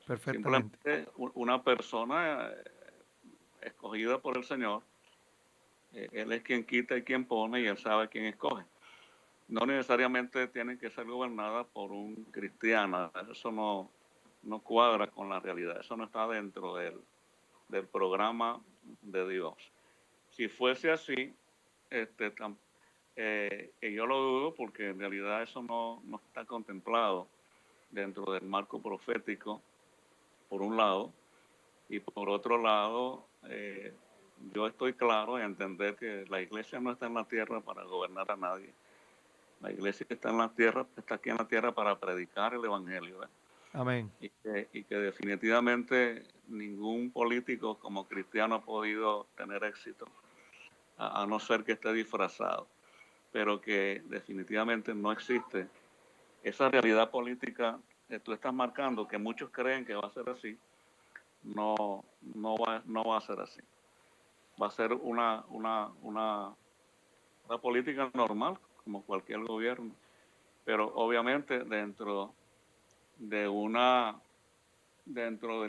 Perfectamente. Simplemente una persona escogida por el Señor. Él es quien quita y quien pone y él sabe quién escoge. No necesariamente tiene que ser gobernada por un cristiano. Eso no cuadra con la realidad. Eso no está dentro del programa de Dios. Si fuese así, yo lo dudo porque en realidad eso no está contemplado dentro del marco profético, por un lado, y por otro lado, yo estoy claro en entender que la iglesia no está en la tierra para gobernar a nadie. La iglesia está aquí en la tierra para predicar el evangelio. Amén. Y que definitivamente ningún político como cristiano ha podido tener éxito, a no ser que esté disfrazado, pero que definitivamente no existe esa realidad política que tú estás marcando, que muchos creen que va a ser así. No va a ser así. va a ser una política normal, como cualquier gobierno, pero obviamente dentro del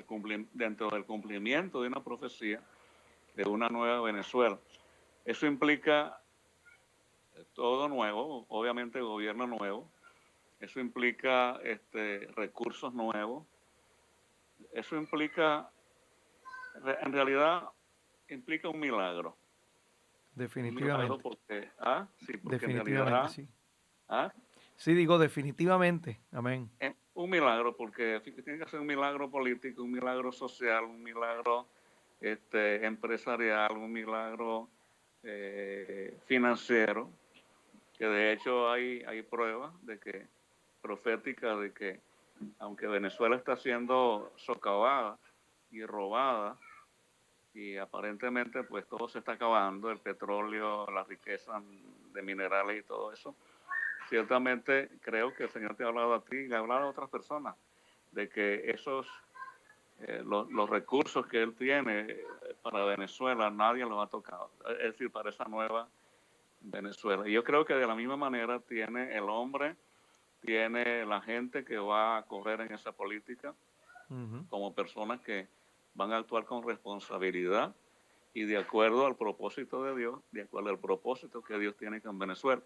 cumplimiento de una profecía de una nueva Venezuela. Eso implica todo nuevo, obviamente gobierno nuevo, eso implica recursos nuevos, eso implica, en realidad, implica un milagro. Definitivamente. Un milagro porque, sí, porque Definitivamente, en realidad, sí. ¿ah? Sí, digo definitivamente. Amén. Un milagro, porque tiene que ser un milagro político, un milagro social, un milagro empresarial, un milagro financiero, que de hecho hay pruebas proféticas de que aunque Venezuela está siendo socavada y robada, y aparentemente pues todo se está acabando, el petróleo, las riquezas de minerales y todo eso, ciertamente creo que el Señor te ha hablado a ti y le ha hablado a otras personas de que los recursos que Él tiene para Venezuela nadie los ha tocado, es decir, para esa nueva Venezuela. Y yo creo que de la misma manera tiene el hombre, tiene la gente que va a correr en esa política, como personas que van a actuar con responsabilidad y de acuerdo al propósito de Dios, de acuerdo al propósito que Dios tiene con Venezuela.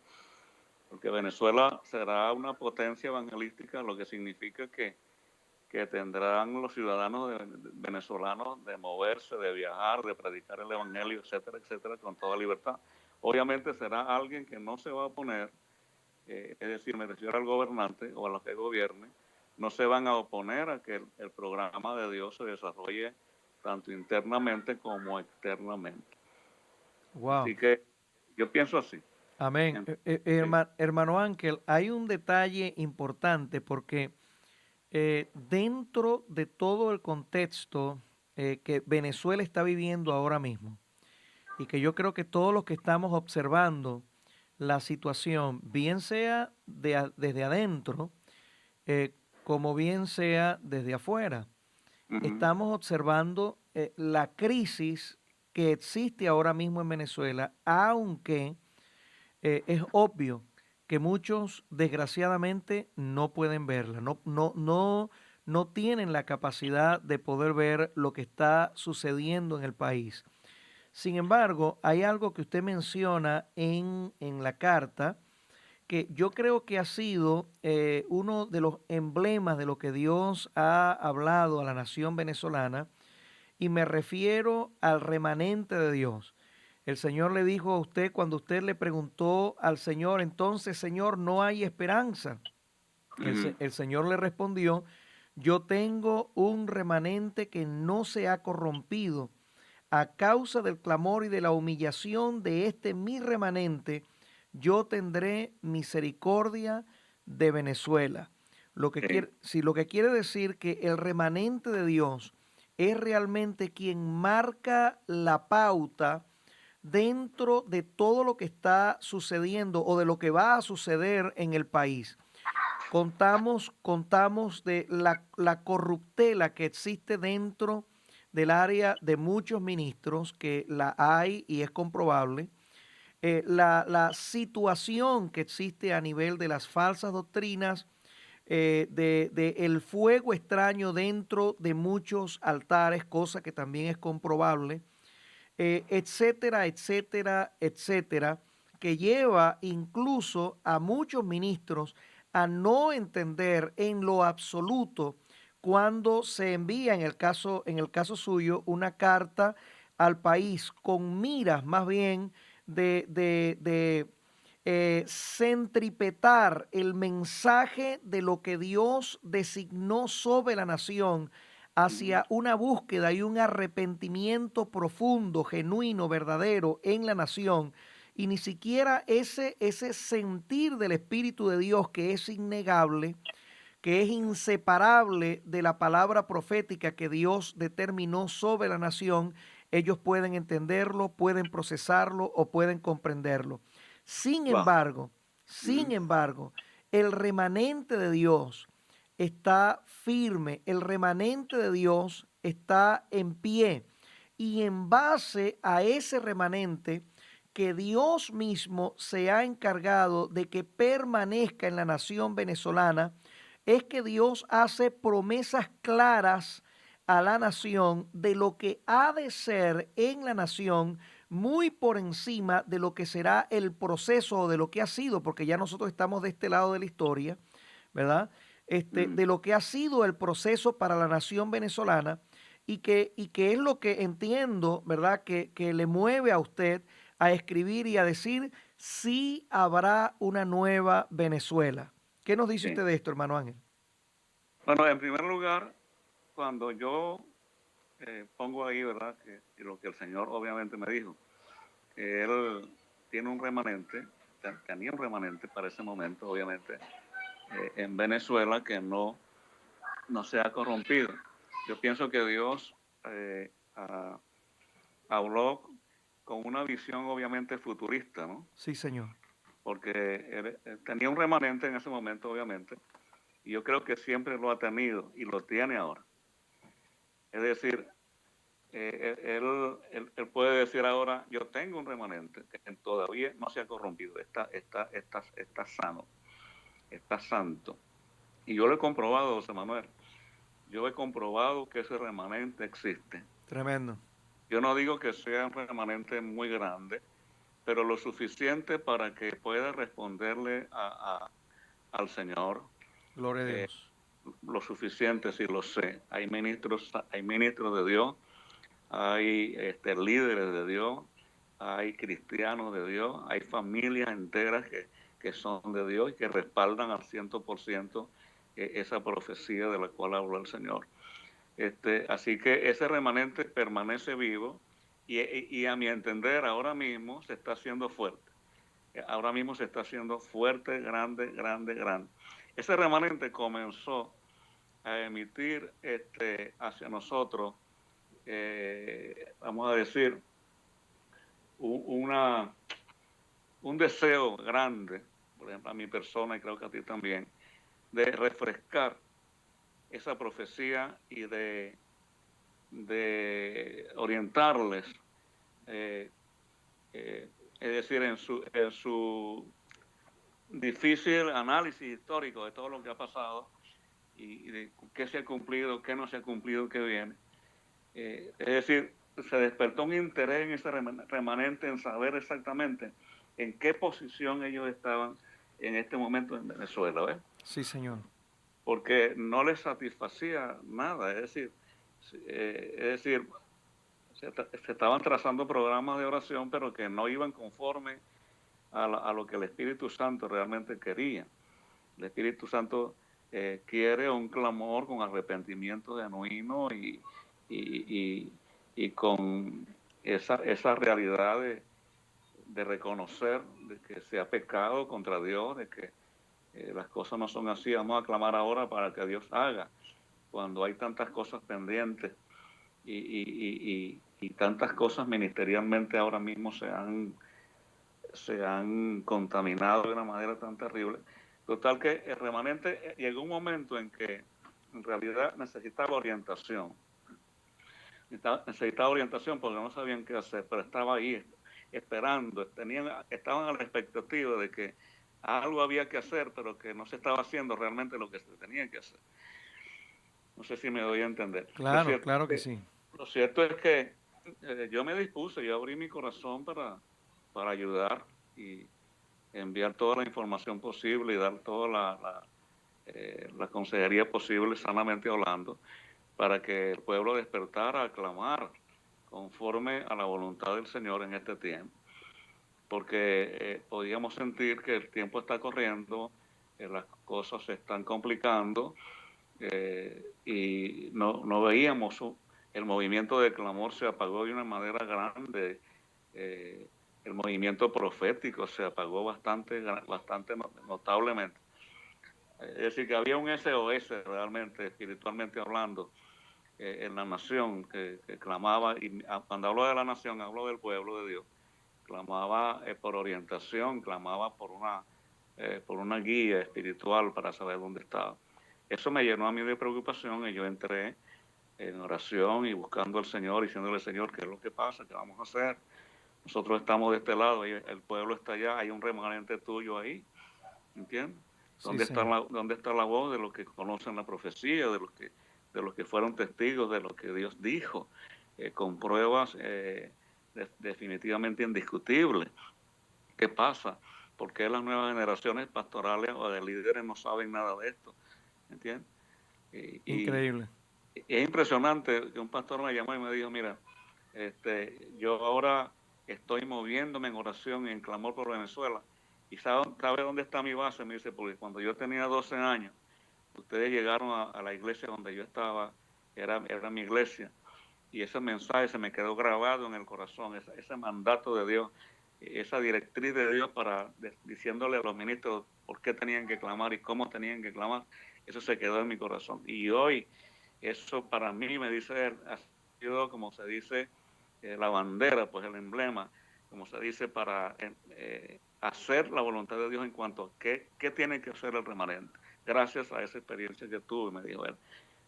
Porque Venezuela será una potencia evangelística, lo que significa que tendrán los ciudadanos venezolanos de moverse, de viajar, de predicar el evangelio, etcétera, etcétera, con toda libertad. Obviamente será alguien que no se va a oponer, es decir, me refiero al gobernante o a los que gobierne, no se van a oponer a que el programa de Dios se desarrolle tanto internamente como externamente. Wow. Así que yo pienso así. Amén. Hermano Ángel, hay un detalle importante porque dentro de todo el contexto que Venezuela está viviendo ahora mismo, y que yo creo que todos los que estamos observando la situación, bien sea desde adentro, como bien sea desde afuera, estamos observando la crisis que existe ahora mismo en Venezuela, aunque es obvio que muchos desgraciadamente no pueden verla, no tienen la capacidad de poder ver lo que está sucediendo en el país. Sin embargo, hay algo que usted menciona en la carta que yo creo que ha sido uno de los emblemas de lo que Dios ha hablado a la nación venezolana, y me refiero al remanente de Dios. El Señor le dijo a usted cuando usted le preguntó al Señor, entonces, Señor, no hay esperanza. El Señor le respondió, yo tengo un remanente que no se ha corrompido. A causa del clamor y de la humillación de este mi remanente, yo tendré misericordia de Venezuela. Lo que quiere decir que el remanente de Dios es realmente quien marca la pauta dentro de todo lo que está sucediendo o de lo que va a suceder en el país. Contamos de la corruptela que existe dentro del área de muchos ministros, que la hay y es comprobable, la situación que existe a nivel de las falsas doctrinas, de el fuego extraño dentro de muchos altares, cosa que también es comprobable, etcétera, etcétera, etcétera, que lleva incluso a muchos ministros a no entender en lo absoluto cuando se envía, en el caso suyo, una carta al país con miras más bien de centripetar el mensaje de lo que Dios designó sobre la nación hacia una búsqueda y un arrepentimiento profundo, genuino, verdadero en la nación, y ni siquiera ese sentir del Espíritu de Dios que es innegable, que es inseparable de la palabra profética que Dios determinó sobre la nación, ellos pueden entenderlo, pueden procesarlo o pueden comprenderlo. Sin embargo, el remanente de Dios está firme, el remanente de Dios está en pie, y en base a ese remanente que Dios mismo se ha encargado de que permanezca en la nación venezolana, es que Dios hace promesas claras a la nación de lo que ha de ser en la nación, muy por encima de lo que será el proceso o de lo que ha sido, porque ya nosotros estamos de este lado de la historia, ¿verdad? De lo que ha sido el proceso para la nación venezolana y que es lo que entiendo, ¿verdad? Que le mueve a usted a escribir y a decir, sí habrá una nueva Venezuela. ¿Qué nos dice Sí. usted de esto, hermano Ángel? Bueno, en primer lugar, cuando yo pongo ahí, ¿verdad? Que lo que el Señor obviamente me dijo, que Él tiene un remanente, tenía un remanente para ese momento, obviamente, en Venezuela que no se ha corrompido. Yo pienso que Dios habló con una visión obviamente futurista, ¿no? Sí, señor. Porque él tenía un remanente en ese momento, obviamente, y yo creo que siempre lo ha tenido y lo tiene ahora. Es decir, él puede decir ahora, yo tengo un remanente que todavía no se ha corrompido, está sano, está santo. Y yo lo he comprobado, José Manuel, yo he comprobado que ese remanente existe. Tremendo. Yo no digo que sea un remanente muy grande, pero lo suficiente para que pueda responderle al Señor. Gloria a Dios. Lo suficiente, sí lo sé. Hay ministros de Dios, hay líderes de Dios, hay cristianos de Dios, hay familias enteras que son de Dios y que respaldan al 100% esa profecía de la cual habló el Señor. Así que ese remanente permanece vivo y a mi entender ahora mismo se está haciendo fuerte. Ahora mismo se está haciendo fuerte, grande, grande, grande. Ese remanente comenzó a emitir hacia nosotros, vamos a decir, un deseo grande, por ejemplo a mi persona y creo que a ti también, de refrescar esa profecía y de orientarles, es decir, en su difícil análisis histórico de todo lo que ha pasado y de qué se ha cumplido, qué no se ha cumplido, qué viene. Es decir, se despertó un interés en ese remanente en saber exactamente en qué posición ellos estaban en este momento en Venezuela, ¿ves? Sí, señor. Porque no les satisfacía nada, es decir, se estaban trazando programas de oración, pero que no iban conforme a lo que el Espíritu Santo realmente quería. El Espíritu Santo quiere un clamor con arrepentimiento genuino y con esa realidad de reconocer de que se ha pecado contra Dios, de que las cosas no son así. Vamos a clamar ahora para que Dios haga, cuando hay tantas cosas pendientes y tantas cosas ministerialmente ahora mismo se han contaminado de una manera tan terrible. Total que el remanente llegó un momento en que en realidad necesitaba orientación. Necesitaba orientación porque no sabían qué hacer, pero estaba ahí esperando, estaban a la expectativa de que algo había que hacer, pero que no se estaba haciendo realmente lo que se tenía que hacer. No sé si me doy a entender. Claro, claro que sí. Lo cierto es que yo me dispuse, yo abrí mi corazón para ayudar y enviar toda la información posible y dar toda la consejería posible, sanamente hablando, para que el pueblo despertara a clamar conforme a la voluntad del Señor en este tiempo. Porque podíamos sentir que el tiempo está corriendo, las cosas se están complicando y no veíamos el movimiento de clamor se apagó de una manera grande. El movimiento profético se apagó bastante notablemente. Es decir, que había un SOS realmente, espiritualmente hablando, en la nación que clamaba, y cuando hablo de la nación, hablo del pueblo de Dios, clamaba por orientación, clamaba por una guía espiritual para saber dónde estaba. Eso me llenó a mí de preocupación y yo entré en oración y buscando al Señor, diciéndole, Señor, ¿qué es lo que pasa? ¿Qué vamos a hacer? Nosotros estamos de este lado, y el pueblo está allá, hay un remanente tuyo ahí, ¿entiendes? Sí, ¿Dónde está la voz de los que conocen la profecía, de los que fueron testigos de lo que Dios dijo, con pruebas definitivamente indiscutibles? ¿Qué pasa? ¿Por qué las nuevas generaciones pastorales o de líderes no saben nada de esto? ¿Entiendes? Increíble. Y es impresionante que un pastor me llamó y me dijo, mira, yo ahora estoy moviéndome en oración y en clamor por Venezuela. ¿Y sabe dónde está mi base? Me dice, porque cuando yo tenía 12 años, ustedes llegaron a la iglesia donde yo estaba, era mi iglesia, y ese mensaje se me quedó grabado en el corazón, ese mandato de Dios, esa directriz de Dios diciéndole a los ministros por qué tenían que clamar y cómo tenían que clamar, eso se quedó en mi corazón. Y hoy, eso para mí me dice, ha sido, como se dice, la bandera, pues el emblema, como se dice, para hacer la voluntad de Dios en cuanto a qué tiene que hacer el remanente. Gracias a esa experiencia que tuve, me dijo él,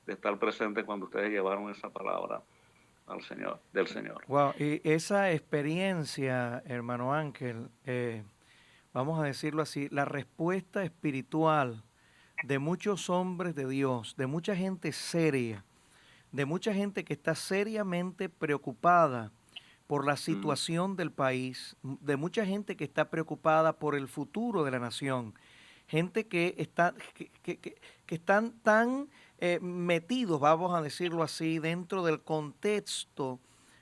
de estar presente cuando ustedes llevaron esa palabra al Señor, del Señor. Wow, y esa experiencia, hermano Ángel, vamos a decirlo así, la respuesta espiritual de muchos hombres de Dios, de mucha gente seria, de mucha gente que está seriamente preocupada por la situación del país, de mucha gente que está preocupada por el futuro de la nación, gente que están tan metidos, vamos a decirlo así, dentro del contexto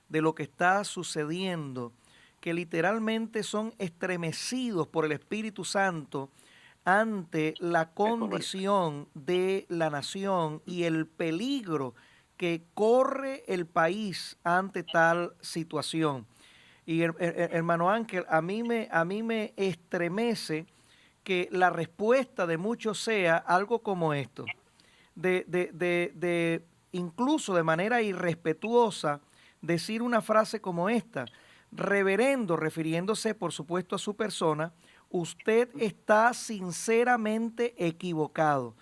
de lo que está sucediendo, que literalmente son estremecidos por el Espíritu Santo ante la condición de la nación y el peligro que corre el país ante tal situación. Y hermano Ángel, a mí me estremece que la respuesta de muchos sea algo como esto, de incluso de manera irrespetuosa decir una frase como esta: reverendo, refiriéndose por supuesto a su persona, usted está sinceramente equivocado.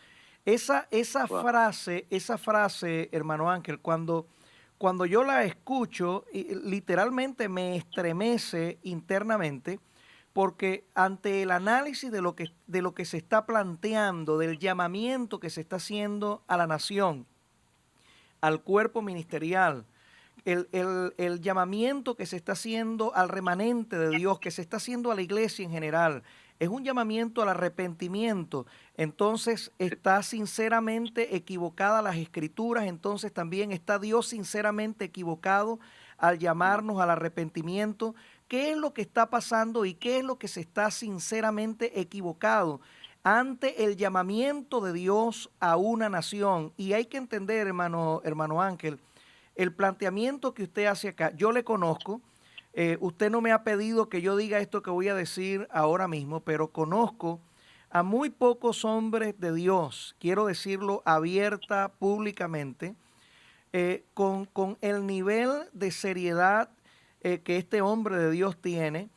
Esa frase, hermano Ángel, cuando yo la escucho, literalmente me estremece internamente, porque ante el análisis de lo que se está planteando, del llamamiento que se está haciendo a la nación, al cuerpo ministerial, el llamamiento que se está haciendo al remanente de Dios, que se está haciendo a la iglesia en general, es un llamamiento al arrepentimiento. Entonces está sinceramente equivocada las escrituras, entonces también está Dios sinceramente equivocado al llamarnos al arrepentimiento. ¿Qué es lo que está pasando y qué es lo que se está sinceramente equivocado ante el llamamiento de Dios a una nación? Y hay que entender, hermano Ángel, el planteamiento que usted hace acá. Yo le conozco, usted no me ha pedido que yo diga esto que voy a decir ahora mismo, pero conozco a muy pocos hombres de Dios, quiero decirlo abierta, públicamente, con el nivel de seriedad que este hombre de Dios tiene.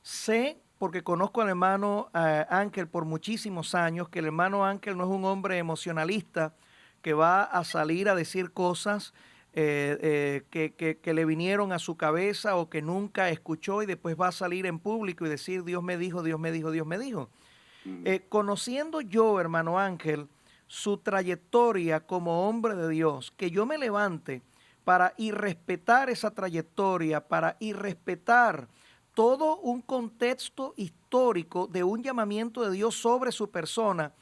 Sé, porque conozco al hermano Ángel por muchísimos años, que el hermano Ángel no es un hombre emocionalista que va a salir a decir cosas que le vinieron a su cabeza o que nunca escuchó y después va a salir en público y decir Dios me dijo, Dios me dijo, Dios me dijo. Conociendo yo, hermano Ángel, su trayectoria como hombre de Dios, que yo me levante para irrespetar esa trayectoria, para irrespetar todo un contexto histórico de un llamamiento de Dios sobre su persona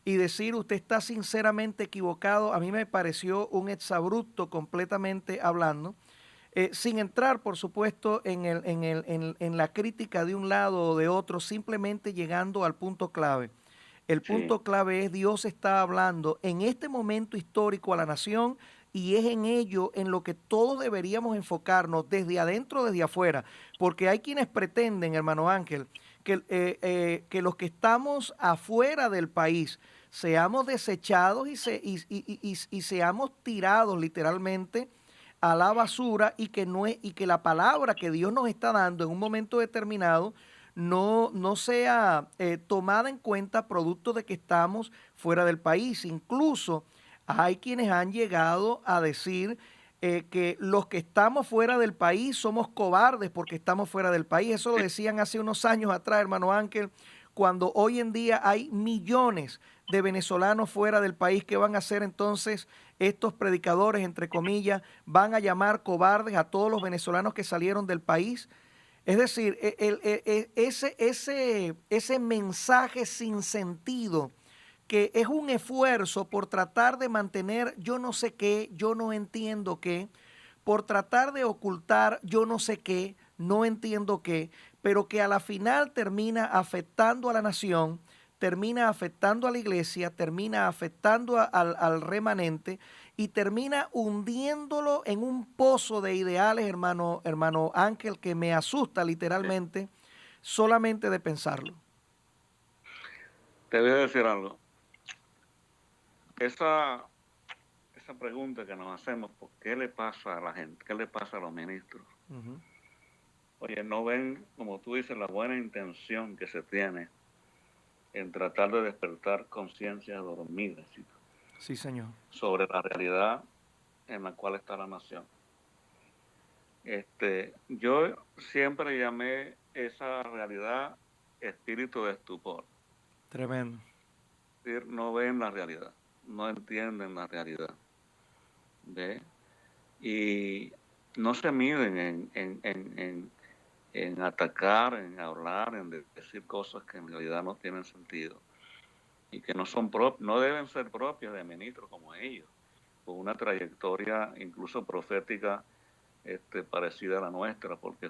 y decir usted está sinceramente equivocado, a mí me pareció un exabrupto completamente hablando, sin entrar por supuesto en la crítica de un lado o de otro, simplemente llegando al punto clave. El punto clave es Dios está hablando en este momento histórico a la nación y es en ello en lo que todos deberíamos enfocarnos desde adentro, desde afuera, porque hay quienes pretenden, hermano Ángel, que los que estamos afuera del país seamos desechados y seamos tirados literalmente a la basura y que la palabra que Dios nos está dando en un momento determinado no sea tomada en cuenta producto de que estamos fuera del país. Incluso hay quienes han llegado a decir que los que estamos fuera del país somos cobardes porque estamos fuera del país. Eso lo decían hace unos años atrás, hermano Ángel, cuando hoy en día hay millones de venezolanos fuera del país. ¿Qué van a hacer entonces estos predicadores, entre comillas? ¿Van a llamar cobardes a todos los venezolanos que salieron del país? Es decir, ese mensaje sin sentido, que es un esfuerzo por tratar de mantener yo no sé qué, yo no entiendo qué, por tratar de ocultar yo no sé qué, no entiendo qué, pero que a la final termina afectando a la nación, termina afectando a la iglesia, termina afectando al remanente y termina hundiéndolo en un pozo de ideales, hermano Ángel, que me asusta literalmente solamente de pensarlo. Te voy a decir algo. Esa pregunta que nos hacemos, ¿por qué le pasa a la gente? ¿Qué le pasa a los ministros? Oye, no ven, como tú dices, la buena intención que se tiene en tratar de despertar conciencias dormidas, ¿sí? Sí, señor. Sobre la realidad en la cual está la nación. Yo siempre llamé esa realidad espíritu de estupor. Tremendo. Es decir, no ven la realidad, no entienden la realidad. ¿Ve? Y no se miden en atacar, en hablar, en decir cosas que en realidad no tienen sentido y que no deben ser propias de ministros como ellos, con una trayectoria incluso profética parecida a la nuestra, porque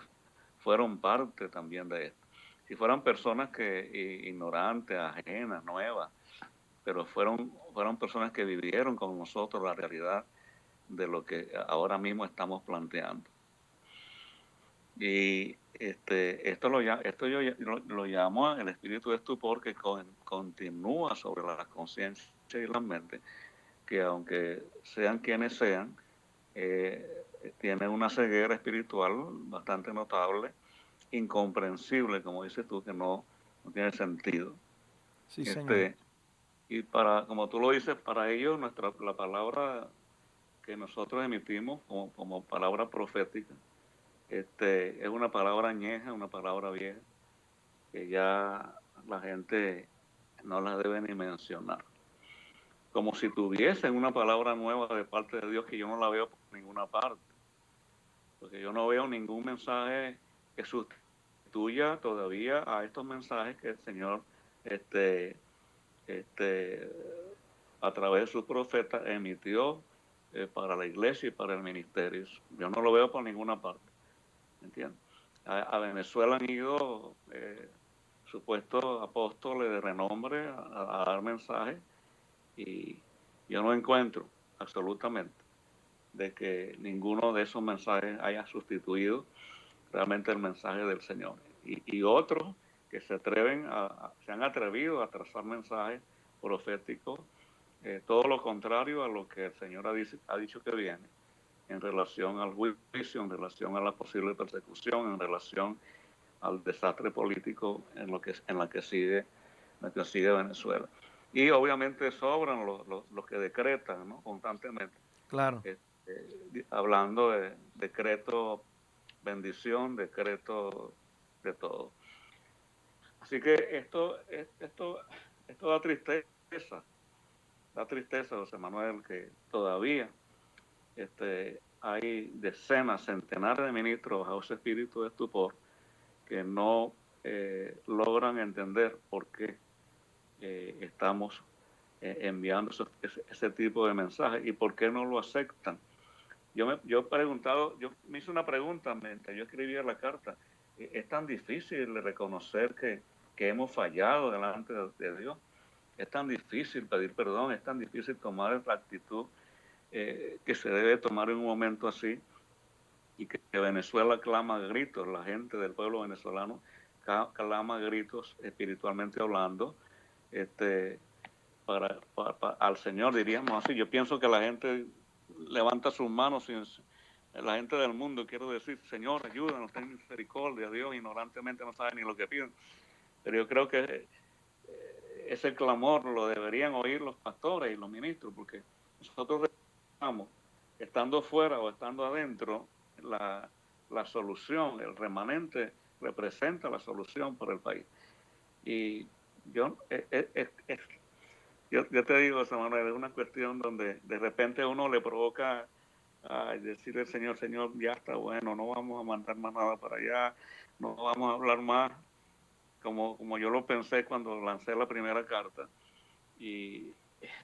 fueron parte también de esto. Si fueran personas ignorantes, ajenas, nuevas, pero fueron personas que vivieron con nosotros la realidad de lo que ahora mismo estamos planteando. Y esto yo lo llamo el espíritu de estupor, que continúa sobre las conciencias y las mentes, que aunque sean quienes sean, tienen una ceguera espiritual bastante notable, incomprensible, como dices tú, que no tiene sentido. Sí, señor. Y como tú lo dices, para ellos la palabra que nosotros emitimos como palabra profética, es una palabra añeja, una palabra vieja, que ya la gente no la debe ni mencionar. Como si tuviesen una palabra nueva de parte de Dios que yo no la veo por ninguna parte. Porque yo no veo ningún mensaje que sustituya todavía a estos mensajes que el Señor a través de sus profetas emitió para la iglesia y para el ministerio. Yo no lo veo por ninguna parte. ¿Entiendes? A Venezuela han ido supuestos apóstoles de renombre a dar mensajes, y yo no encuentro absolutamente de que ninguno de esos mensajes haya sustituido realmente el mensaje del Señor. Y otros que se han atrevido a trazar mensajes proféticos, todo lo contrario a lo que el Señor ha dicho que viene, en relación al juicio, en relación a la posible persecución, en relación al desastre político en la que sigue Venezuela. Y obviamente sobran los que decretan, ¿no? Constantemente. Claro. Hablando de decreto bendición, decreto de todo. Así que esto da tristeza, José Manuel, que todavía hay decenas, centenares de ministros bajo ese espíritu de estupor que no logran entender por qué estamos enviando ese tipo de mensajes y por qué no lo aceptan. Yo me hice una pregunta mientras yo escribía la carta. ¿Es tan difícil reconocer que hemos fallado delante de Dios? ¿Es tan difícil pedir perdón? ¿Es tan difícil tomar la actitud que se debe tomar en un momento así? Y que Venezuela clama a gritos, la gente del pueblo venezolano clama a gritos, espiritualmente hablando, al Señor, diríamos así. Yo pienso que la gente levanta sus manos, la gente del mundo, quiero decir, Señor, ayúdanos, ten misericordia. Dios ignorantemente no sabe ni lo que piden. Pero yo creo que ese clamor lo deberían oír los pastores y los ministros, porque nosotros recordamos, estando fuera o estando adentro, la solución, el remanente representa la solución para el país. Y yo te digo, Samuel, es una cuestión donde de repente uno le provoca decirle al Señor, Señor, ya está bueno, no vamos a mandar más nada para allá, no vamos a hablar más, como yo lo pensé cuando lancé la primera carta. Y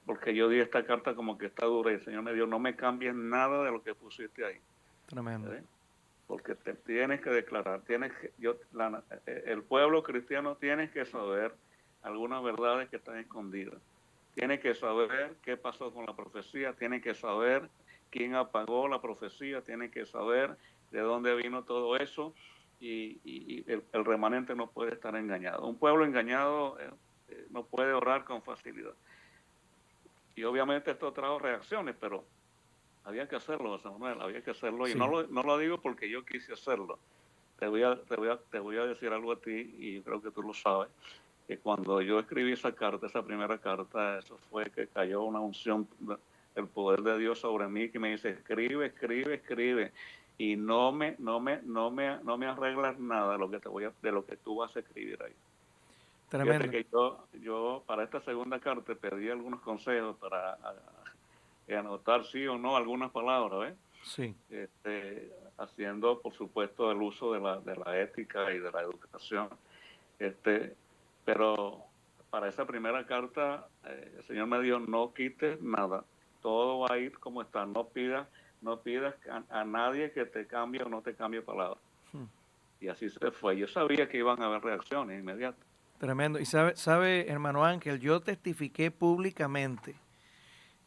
porque yo di esta carta como que está dura y el Señor me dijo, no me cambies nada de lo que pusiste ahí. Tremendo. ¿Sí? Porque te tienes que declarar, el pueblo cristiano tiene que saber algunas verdades que están escondidas. Tiene que saber qué pasó con la profecía, tiene que saber quién apagó la profecía, tiene que saber de dónde vino todo eso, y el remanente no puede estar engañado. Un pueblo engañado no puede orar con facilidad. Y obviamente esto trajo reacciones, pero había que hacerlo, Samuel, había que hacerlo. Sí. Y no lo digo porque yo quise hacerlo. Te voy a decir algo a ti, y creo que tú lo sabes, que cuando yo escribí esa primera carta, eso fue que cayó una unción, el poder de Dios sobre mí, que me dice, escribe, escribe, escribe, y no me arreglas nada de lo que tú vas a escribir ahí. Tremendo. Fíjate que yo para esta segunda carta pedí algunos consejos para anotar sí o no algunas palabras, ¿eh? Sí. Haciendo, por supuesto, el uso de la ética y de la educación. Pero para esa primera carta, el Señor me dijo, no quites nada, todo va a ir como está, no pidas a nadie que te cambie o no te cambie palabras. Y así se fue. Yo sabía que iban a haber reacciones inmediatas. Tremendo. Y sabe, hermano Ángel, yo testifiqué públicamente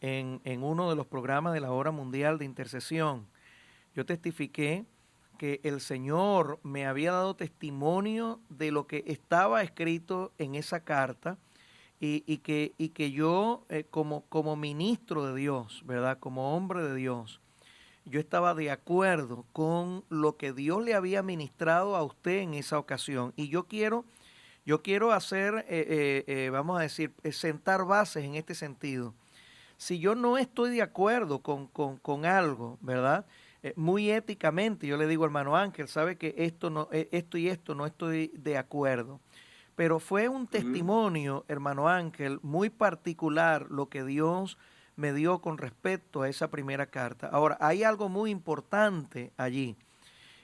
en uno de los programas de la Hora Mundial de Intercesión. Yo testifiqué que el Señor me había dado testimonio de lo que estaba escrito en esa carta, y que yo como ministro de Dios, ¿verdad? Como hombre de Dios, yo estaba de acuerdo con lo que Dios le había ministrado a usted en esa ocasión. Y yo quiero hacer, vamos a decir, sentar bases en este sentido. Si yo no estoy de acuerdo con algo, ¿verdad? Muy éticamente, yo le digo, hermano Ángel, sabe que esto y esto no estoy de acuerdo. Pero fue un testimonio, hermano Ángel, muy particular lo que Dios me dio con respecto a esa primera carta. Ahora, hay algo muy importante allí,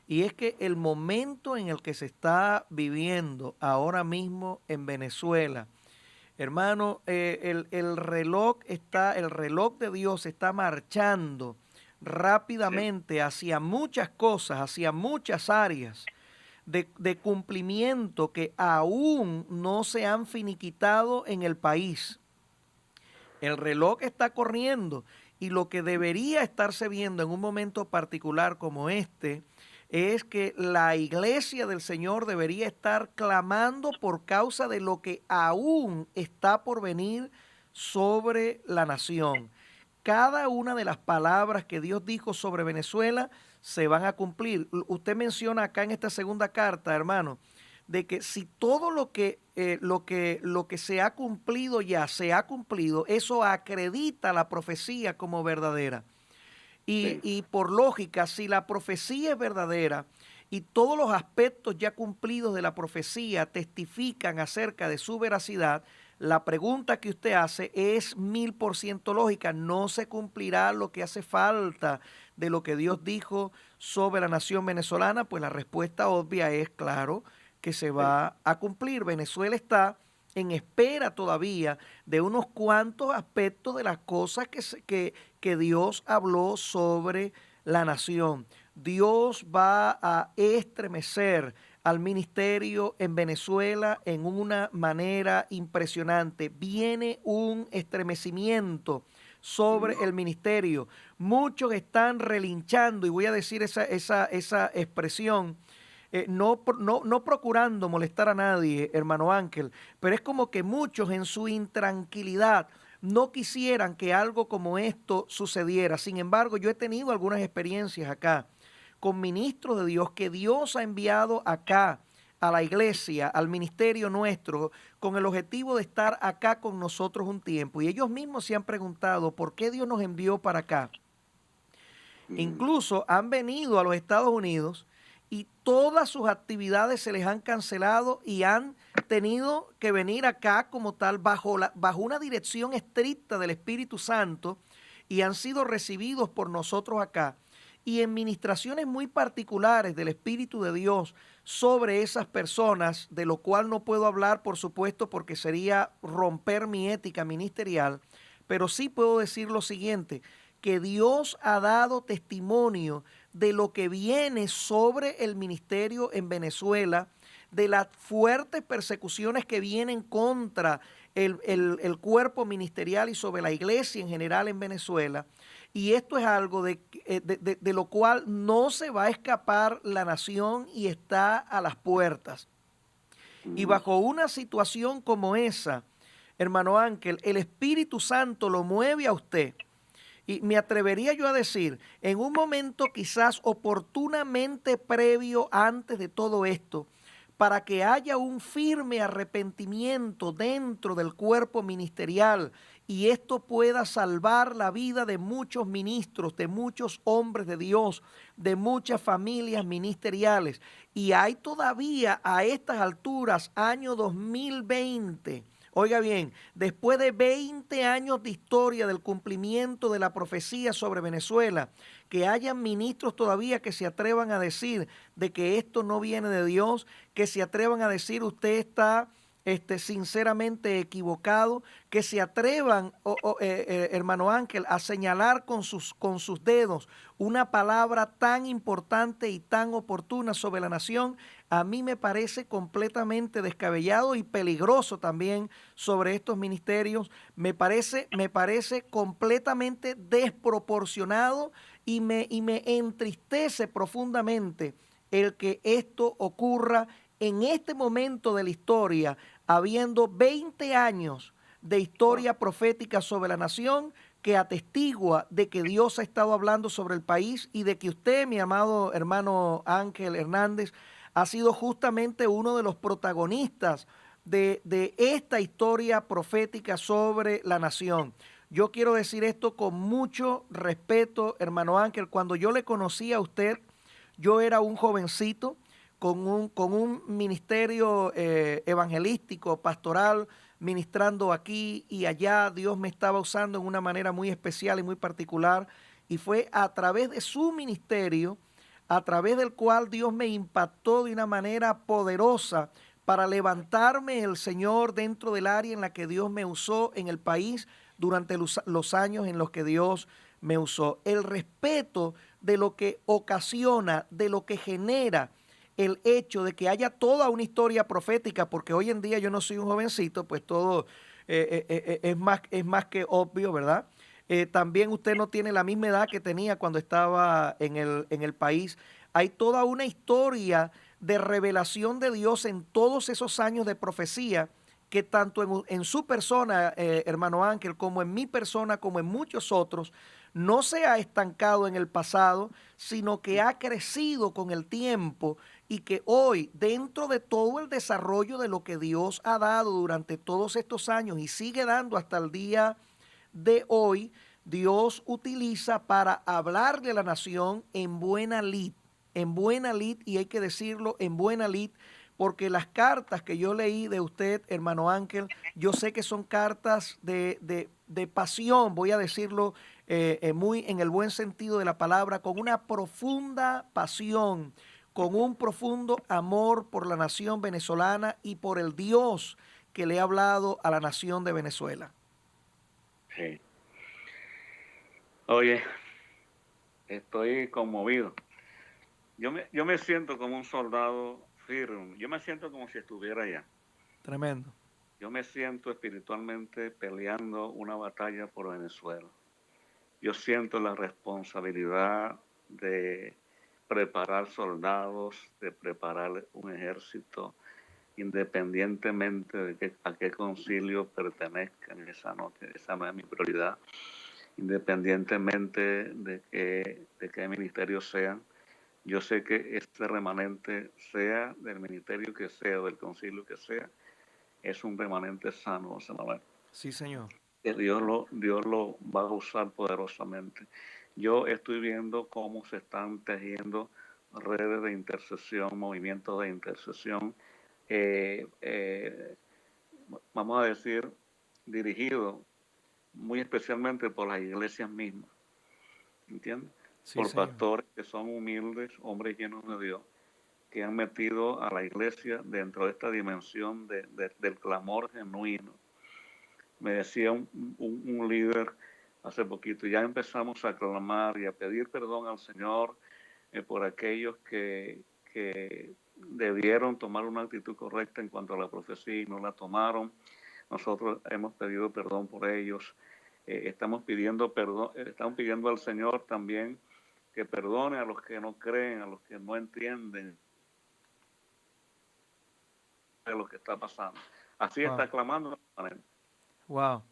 y es que el momento en el que se está viviendo ahora mismo en Venezuela, hermano, el reloj de Dios está marchando rápidamente hacia muchas cosas, hacia muchas áreas de cumplimiento que aún no se han finiquitado en el país. El reloj está corriendo, y lo que debería estarse viendo en un momento particular como este es que la iglesia del Señor debería estar clamando por causa de lo que aún está por venir sobre la nación. Cada una de las palabras que Dios dijo sobre Venezuela se van a cumplir. Usted menciona acá en esta segunda carta, hermano, de que si todo lo que se ha cumplido ya se ha cumplido, eso acredita la profecía como verdadera. Y por lógica, si la profecía es verdadera y todos los aspectos ya cumplidos de la profecía testifican acerca de su veracidad, la pregunta que usted hace es 1000% lógica. No se cumplirá lo que hace falta de lo que Dios dijo sobre la nación venezolana. Pues la respuesta obvia es, claro, que se va a cumplir. Venezuela está en espera todavía de unos cuantos aspectos de las cosas que Dios habló sobre la nación. Dios va a estremecer al ministerio en Venezuela en una manera impresionante. Viene un estremecimiento sobre el ministerio. Muchos están relinchando, y voy a decir esa expresión, no procurando molestar a nadie, hermano Ángel, pero es como que muchos en su intranquilidad no quisieran que algo como esto sucediera. Sin embargo, yo he tenido algunas experiencias acá con ministros de Dios que Dios ha enviado acá a la iglesia, al ministerio nuestro, con el objetivo de estar acá con nosotros un tiempo. Y ellos mismos se han preguntado por qué Dios nos envió para acá. Incluso han venido a los Estados Unidos y todas sus actividades se les han cancelado y han tenido que venir acá como tal bajo una dirección estricta del Espíritu Santo, y han sido recibidos por nosotros acá y en ministraciones muy particulares del Espíritu de Dios sobre esas personas, de lo cual no puedo hablar, por supuesto, porque sería romper mi ética ministerial, pero sí puedo decir lo siguiente, que Dios ha dado testimonio de lo que viene sobre el ministerio en Venezuela, de las fuertes persecuciones que vienen contra el cuerpo ministerial y sobre la iglesia en general en Venezuela. Y esto es algo de lo cual no se va a escapar la nación y está a las puertas. Y bajo una situación como esa, hermano Ángel, el Espíritu Santo lo mueve a usted. Y me atrevería yo a decir, en un momento quizás oportunamente previo antes de todo esto, para que haya un firme arrepentimiento dentro del cuerpo ministerial y esto pueda salvar la vida de muchos ministros, de muchos hombres de Dios, de muchas familias ministeriales. Y hay todavía a estas alturas, año 2020, oiga bien, después de 20 años de historia del cumplimiento de la profecía sobre Venezuela, que hayan ministros todavía que se atrevan a decir de que esto no viene de Dios, que se atrevan a decir usted está sinceramente equivocado, que se atrevan, hermano Ángel, a señalar con sus dedos una palabra tan importante y tan oportuna sobre la nación, a mí me parece completamente descabellado y peligroso también sobre estos ministerios. Me parece completamente desproporcionado y me entristece profundamente el que esto ocurra en este momento de la historia, habiendo 20 años de historia profética sobre la nación que atestigua de que Dios ha estado hablando sobre el país y de que usted, mi amado hermano Ángel Hernández, ha sido justamente uno de los protagonistas de esta historia profética sobre la nación. Yo quiero decir esto con mucho respeto, hermano Ángel. Cuando yo le conocí a usted, yo era un jovencito con un ministerio evangelístico, pastoral, ministrando aquí y allá. Dios me estaba usando en una manera muy especial y muy particular. Y fue a través de su ministerio, a través del cual Dios me impactó de una manera poderosa para levantarme el Señor dentro del área en la que Dios me usó en el país durante los años en los que Dios me usó. El respeto de lo que ocasiona, de lo que genera el hecho de que haya toda una historia profética, porque hoy en día yo no soy un jovencito, pues todo es más que obvio, ¿verdad? También usted no tiene la misma edad que tenía cuando estaba en el país. Hay toda una historia de revelación de Dios en todos esos años de profecía que tanto en su persona, hermano Ángel, como en mi persona, como en muchos otros, no se ha estancado en el pasado, sino que ha crecido con el tiempo y que hoy, dentro de todo el desarrollo de lo que Dios ha dado durante todos estos años y sigue dando hasta el día de hoy, Dios utiliza para hablarle a la nación en buena lid, y hay que decirlo, en buena lid, porque las cartas que yo leí de usted, hermano Ángel, yo sé que son cartas de pasión, voy a decirlo muy en el buen sentido de la palabra, con una profunda pasión, con un profundo amor por la nación venezolana y por el Dios que le ha hablado a la nación de Venezuela. Sí. Oye, estoy conmovido. Yo me siento como un soldado firme. Yo me siento como si estuviera allá. Tremendo. Yo me siento espiritualmente peleando una batalla por Venezuela. Yo siento la responsabilidad de preparar soldados, de preparar un ejército, independientemente de a qué concilio pertenezcan. Esa no es mi prioridad. Independientemente de qué ministerios sean, Yo sé que este remanente, sea del ministerio que sea, del concilio que sea, es un remanente sano, José Manuel. Sí, Señor. Que Dios lo va a usar poderosamente. Yo estoy viendo cómo se están tejiendo redes de intercesión, movimientos de intercesión, eh, eh, vamos a decir, dirigidos muy especialmente por las iglesias mismas, ¿entiendes? Sí, Por Señor. pastores que son humildes, hombres llenos de Dios, que han metido a la iglesia dentro de esta dimensión del clamor genuino. Me decía un líder hace poquito, ya empezamos a clamar y a pedir perdón al Señor por aquellos que debieron tomar una actitud correcta en cuanto a la profecía y no la tomaron. Nosotros hemos pedido perdón por ellos. Estamos pidiendo perdón, estamos pidiendo al Señor también que perdone a los que no creen, a los que no entienden de lo que está pasando. Así Wow. está clamando. Wow.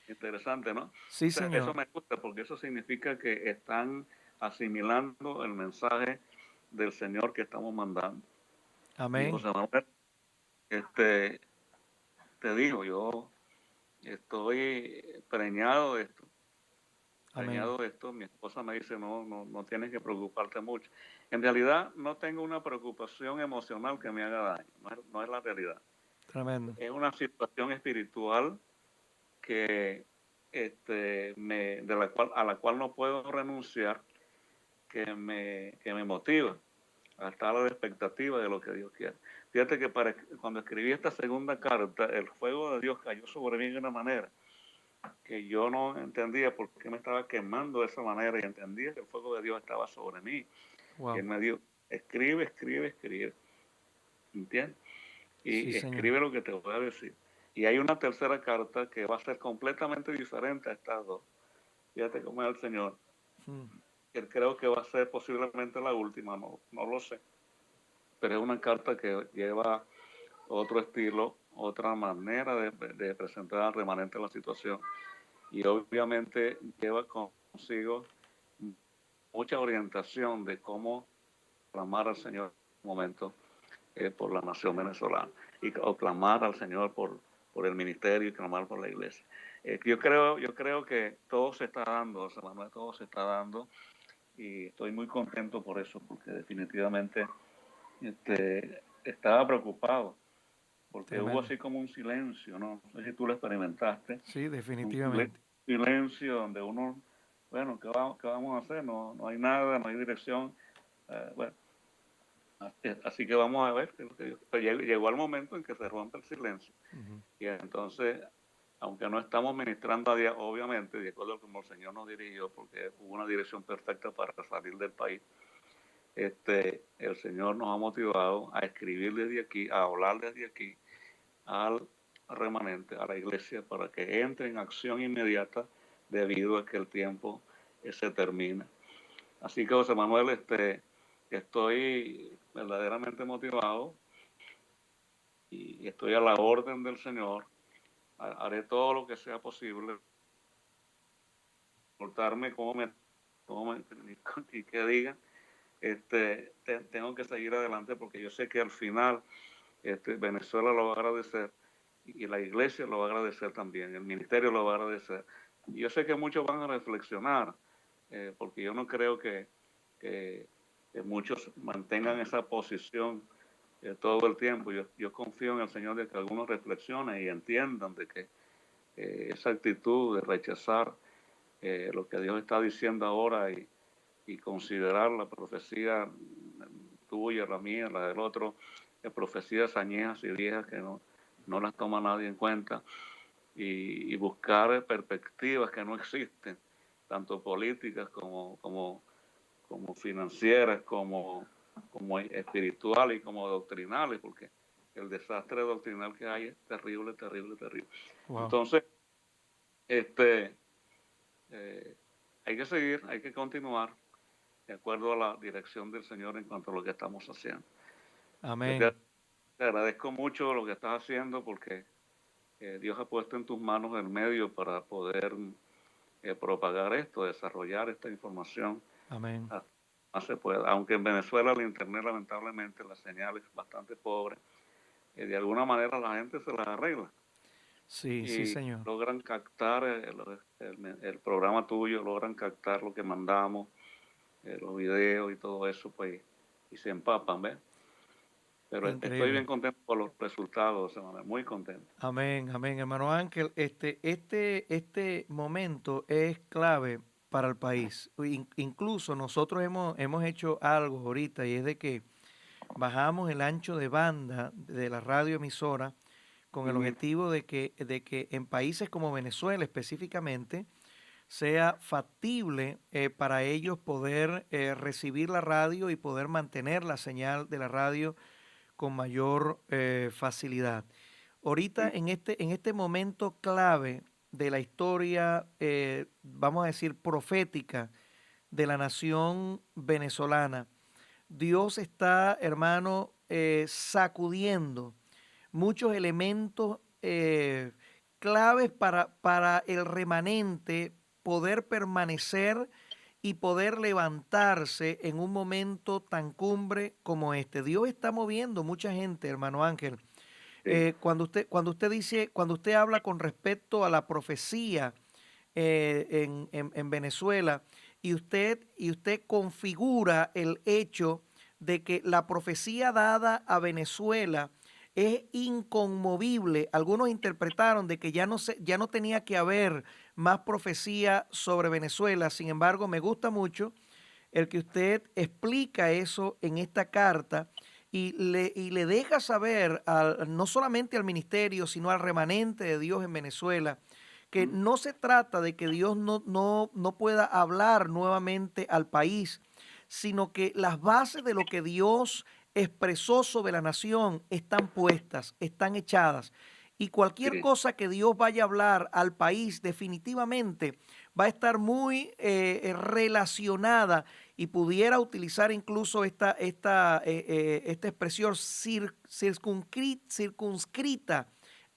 Interesante, ¿no? Sí, O sea, eso Señor. me gusta porque eso significa que están asimilando el mensaje del Señor que estamos mandando. Y Amén. José Manuel, te digo, yo estoy preñado de esto. Amén. Preñado de esto, mi esposa me dice, no tienes que preocuparte mucho. En realidad no tengo una preocupación emocional que me haga daño, no es la realidad. Tremendo. Es una situación espiritual que a la cual no puedo renunciar, que me motiva a estar a la expectativa de lo que Dios quiere. Fíjate que cuando escribí esta segunda carta, el fuego de Dios cayó sobre mí de una manera que yo no entendía por qué me estaba quemando de esa manera, y entendía que el fuego de Dios estaba sobre mí. Wow. Y Él me dijo, escribe, escribe, escribe. ¿Entiendes? Sí, Y Señor. escribe lo que te voy a decir. Y hay una tercera carta que va a ser completamente diferente a estas dos. Fíjate cómo es el Señor. Él creo que va a ser posiblemente la última, no lo sé. Pero es una carta que lleva otro estilo, otra manera de presentar al remanente la situación. Y obviamente lleva consigo mucha orientación de cómo clamar al Señor en un momento por la nación venezolana, o clamar al Señor por el ministerio y clamar por la iglesia. Yo creo que todo se está dando, Manuel, todo se está dando, y estoy muy contento por eso, porque definitivamente estaba preocupado, porque hubo Tremendo. así como un silencio, ¿no? No sé si tú lo experimentaste, Sí, un definitivamente. silencio donde uno, bueno, ¿qué vamos a hacer? No hay nada, no hay dirección. Bueno, así que vamos a ver. Llegó el momento en que se rompe el silencio. Y entonces, aunque no estamos ministrando a día, obviamente, de acuerdo a como el Señor nos dirigió, porque hubo una dirección perfecta para salir del país, el Señor nos ha motivado a escribir desde aquí, a hablar desde aquí al remanente, a la iglesia, para que entre en acción inmediata debido a que el tiempo se termina. Así que, José Manuel, estoy verdaderamente motivado y estoy a la orden del Señor. Haré todo lo que sea posible, portarme y que digan. Tengo que seguir adelante porque yo sé que al final Venezuela lo va a agradecer, y la iglesia lo va a agradecer también, el ministerio lo va a agradecer. Y yo sé que muchos van a reflexionar, porque yo no creo que muchos mantengan esa posición todo el tiempo. Yo confío en el Señor de que algunos reflexionen y entiendan de que esa actitud de rechazar lo que Dios está diciendo ahora, y considerar la profecía tuya, la mía, la del otro, profecías añejas y viejas que no las toma nadie en cuenta, y buscar perspectivas que no existen, tanto políticas como financieras, como espirituales y como doctrinales, porque el desastre doctrinal que hay es terrible, terrible, terrible. Wow. Entonces, hay que seguir, hay que continuar de acuerdo a la dirección del Señor en cuanto a lo que estamos haciendo. Amén. Te agradezco mucho lo que estás haciendo, porque Dios ha puesto en tus manos el medio para poder propagar esto, desarrollar esta información Amén. a más se pueda. Aunque en Venezuela el internet, lamentablemente, la señal es bastante pobre, de alguna manera la gente se la arregla Sí, sí, y señor. logran captar el programa tuyo, logran captar lo que mandamos, los videos y todo eso, pues, y se empapan, ¿ves? Pero estoy Increíble. bien contento por los resultados, hermano, muy contento. Amén, amén, hermano Ángel. Este momento es clave para el país. Incluso nosotros hemos hecho algo ahorita y es de que bajamos el ancho de banda de la radioemisora con el objetivo de que en países como Venezuela específicamente sea factible para ellos poder recibir la radio y poder mantener la señal de la radio con mayor facilidad. Ahorita en este momento clave de la historia, vamos a decir, profética de la nación venezolana, Dios está, hermano, sacudiendo muchos elementos claves para el remanente poder permanecer y poder levantarse en un momento tan cumbre como este. Dios está moviendo mucha gente, hermano Ángel. Sí. Cuando usted habla con respecto a la profecía en Venezuela y usted configura el hecho de que la profecía dada a Venezuela es inconmovible. Algunos interpretaron de que ya no tenía que haber más profecía sobre Venezuela. Sin embargo, me gusta mucho el que usted explica eso en esta carta y le deja saber no solamente al ministerio, sino al remanente de Dios en Venezuela, que no se trata de que Dios no pueda hablar nuevamente al país, sino que las bases de lo que Dios expresó sobre la nación están puestas, están echadas. Y cualquier Sí. cosa que Dios vaya a hablar al país definitivamente va a estar muy relacionada y pudiera utilizar incluso esta expresión circunscrita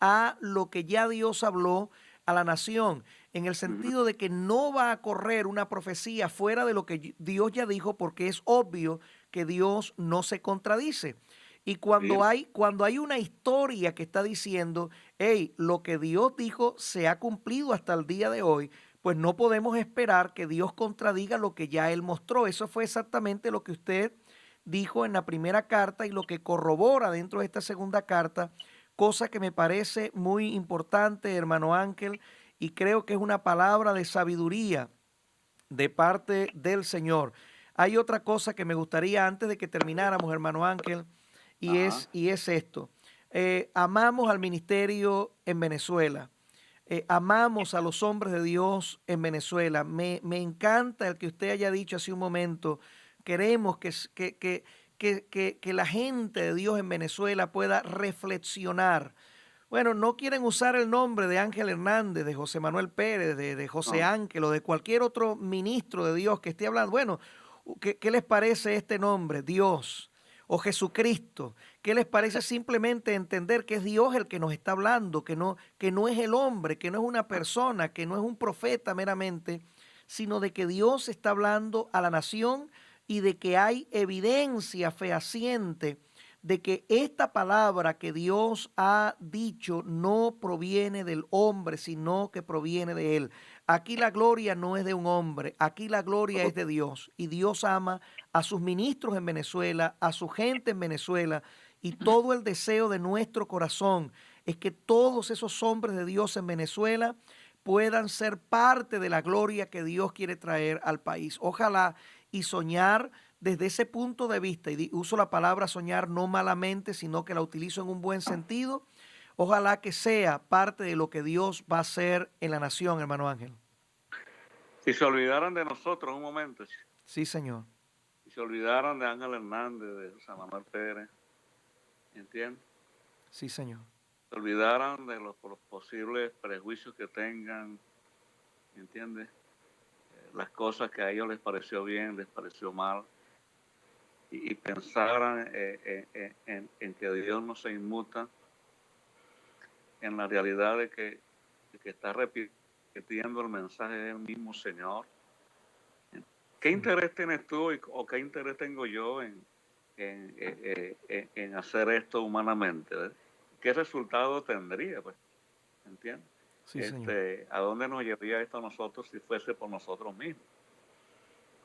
a lo que ya Dios habló a la nación, en el sentido de que no va a correr una profecía fuera de lo que Dios ya dijo, porque es obvio que Dios no se contradice. Y Bien. cuando hay una historia que está diciendo, hey, lo que Dios dijo se ha cumplido hasta el día de hoy, pues no podemos esperar que Dios contradiga lo que ya Él mostró. Eso fue exactamente lo que usted dijo en la primera carta y lo que corrobora dentro de esta segunda carta, cosa que me parece muy importante, hermano Ángel, y creo que es una palabra de sabiduría de parte del Señor. Hay otra cosa que me gustaría antes de que termináramos, hermano Ángel, Ajá. y es esto. Amamos al ministerio en Venezuela. Amamos a los hombres de Dios en Venezuela. Me encanta el que usted haya dicho hace un momento. Queremos que la gente de Dios en Venezuela pueda reflexionar. Bueno, no quieren usar el nombre de Ángel Hernández, de José Manuel Pérez, de José No. Ángel o de cualquier otro ministro de Dios que esté hablando. Bueno, ¿qué les parece este nombre? Dios o Jesucristo. ¿Qué les parece simplemente entender que es Dios el que nos está hablando, que no es el hombre, que no es una persona, que no es un profeta meramente, sino de que Dios está hablando a la nación y de que hay evidencia fehaciente de que esta palabra que Dios ha dicho no proviene del hombre, sino que proviene de Él. Aquí la gloria no es de un hombre, aquí la gloria es de Dios. Y Dios ama a sus ministros en Venezuela, a su gente en Venezuela, y todo el deseo de nuestro corazón es que todos esos hombres de Dios en Venezuela puedan ser parte de la gloria que Dios quiere traer al país. Ojalá y soñar desde ese punto de vista, y uso la palabra soñar no malamente, sino que la utilizo en un buen sentido, ojalá que sea parte de lo que Dios va a hacer en la nación, hermano Ángel. Si se olvidaran de nosotros un momento, Sí, Señor. si se olvidaran de Ángel Hernández, de José Manuel Pérez, ¿entiendes? Sí, Señor. Se olvidaran de los posibles prejuicios que tengan, ¿entiendes? Las cosas que a ellos les pareció bien, les pareció mal, y pensaran en que Dios no se inmuta, en la realidad de que está repitiendo el mensaje del mismo Señor. ¿Qué interés tienes tú o qué interés tengo yo en hacer esto humanamente? ¿Verdad? ¿Qué resultado tendría? Pues, ¿entiendes? Sí, señor. ¿A dónde nos llevaría esto a nosotros si fuese por nosotros mismos?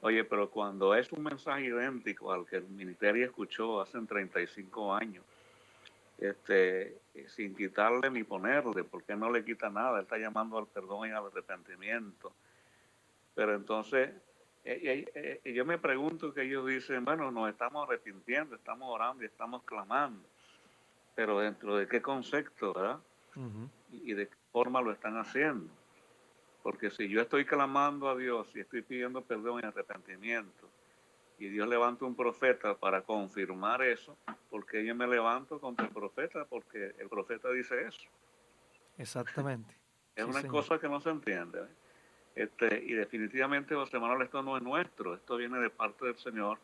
Oye, pero cuando es un mensaje idéntico al que el ministerio escuchó hace 35 años, sin quitarle ni ponerle, porque no le quita nada, él está llamando al perdón y al arrepentimiento. Pero entonces, yo me pregunto que ellos dicen, bueno, nos estamos arrepintiendo, estamos orando y estamos clamando, pero dentro de qué concepto, ¿verdad? Y de qué forma lo están haciendo. Porque si yo estoy clamando a Dios y estoy pidiendo perdón y arrepentimiento, y Dios levanta un profeta para confirmar eso, porque yo me levanto contra el profeta, porque el profeta dice eso. Exactamente. Es Sí, una señor. cosa que no se entiende. Y definitivamente, José Manuel, esto no es nuestro, esto viene de parte del Señor,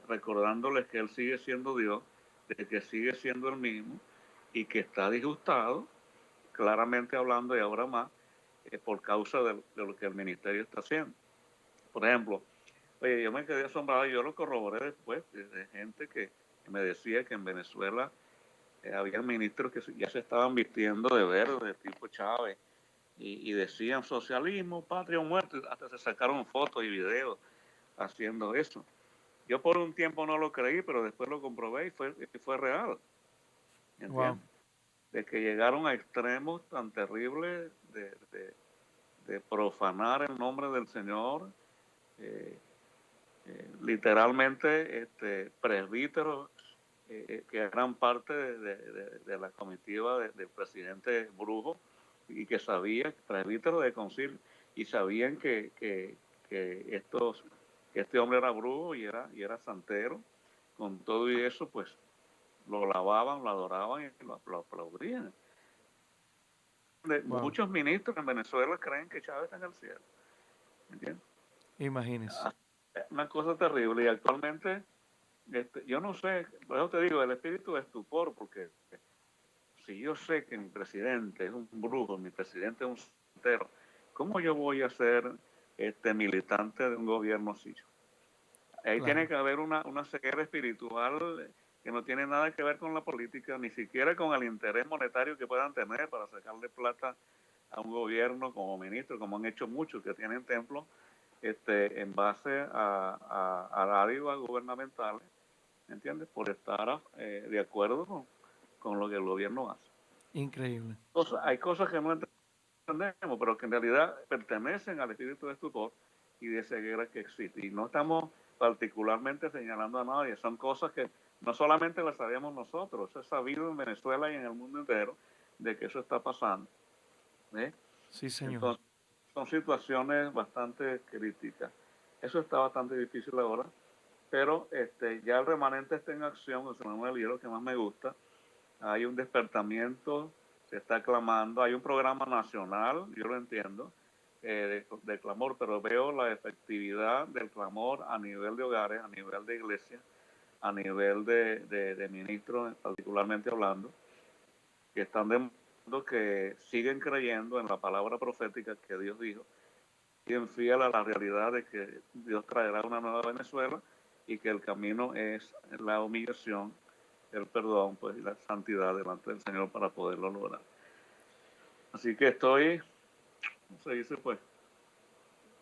recordándoles que Él sigue siendo Dios, de que sigue siendo el mismo y que está disgustado, claramente hablando y ahora más, por causa de lo que el ministerio está haciendo. Por ejemplo, oye, yo me quedé asombrado y yo lo corroboré después de gente que me decía que en Venezuela había ministros que ya se estaban vistiendo de verde, tipo Chávez, y decían socialismo, patria o muerte, hasta se sacaron fotos y videos haciendo eso. Yo por un tiempo no lo creí, pero después lo comprobé y fue real. ¿Entiendes? Wow. De que llegaron a extremos tan terribles de profanar el nombre del Señor, literalmente presbíteros que eran parte de la comitiva del presidente Brujo y que sabían, presbíteros de concilio, y sabían que este hombre era brujo y era santero. Con todo y eso, pues lo lavaban, lo adoraban y lo aplaudían. Wow. Muchos ministros en Venezuela creen que Chávez está en el cielo. ¿Entiendes? Imagínese. Una cosa terrible. Y actualmente, yo no sé, por eso te digo, el espíritu de estupor, porque si yo sé que mi presidente es un brujo, mi presidente es un santero, ¿cómo yo voy a ser militante de un gobierno así? Ahí Claro. tiene que haber una ceguera espiritual que no tiene nada que ver con la política, ni siquiera con el interés monetario que puedan tener para sacarle plata a un gobierno como ministro, como han hecho muchos que tienen templos en base a dádivas gubernamentales, ¿entiendes? Por estar de acuerdo con lo que el gobierno hace. Increíble. Hay cosas que no entendemos, pero que en realidad pertenecen al espíritu de estupor y de ceguera que existe. Y no estamos particularmente señalando a nadie, son cosas que no solamente las sabíamos nosotros, eso es sabido en Venezuela y en el mundo entero de que eso está pasando. Sí, señor. Entonces, son situaciones bastante críticas. Eso está bastante difícil ahora, pero ya el remanente está en acción, José Manuel, y es lo que más me gusta. Hay un despertamiento, se está clamando, hay un programa nacional, yo lo entiendo, de clamor, pero veo la efectividad del clamor a nivel de hogares, a nivel de iglesias, a nivel de ministros, particularmente hablando, que están demostrando que siguen creyendo en la palabra profética que Dios dijo, siguen fiel a la realidad de que Dios traerá una nueva Venezuela y que el camino es la humillación, el perdón, pues, y la santidad delante del Señor para poderlo lograr. Así que estoy, ¿cómo se dice? Pues,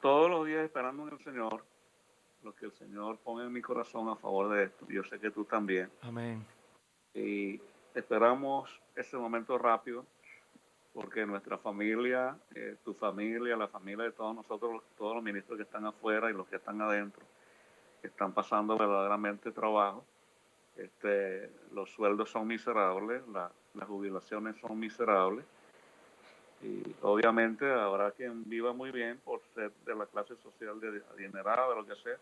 todos los días esperando en el Señor lo que el Señor pone en mi corazón a favor de esto. Yo sé que tú también. Amén. Y esperamos ese momento rápido, porque nuestra familia, tu familia, la familia de todos nosotros, todos los ministros que están afuera y los que están adentro, están pasando verdaderamente trabajo. Los sueldos son miserables, las jubilaciones son miserables, y obviamente habrá quien viva muy bien por ser de la clase social adinerada, de lo que sea,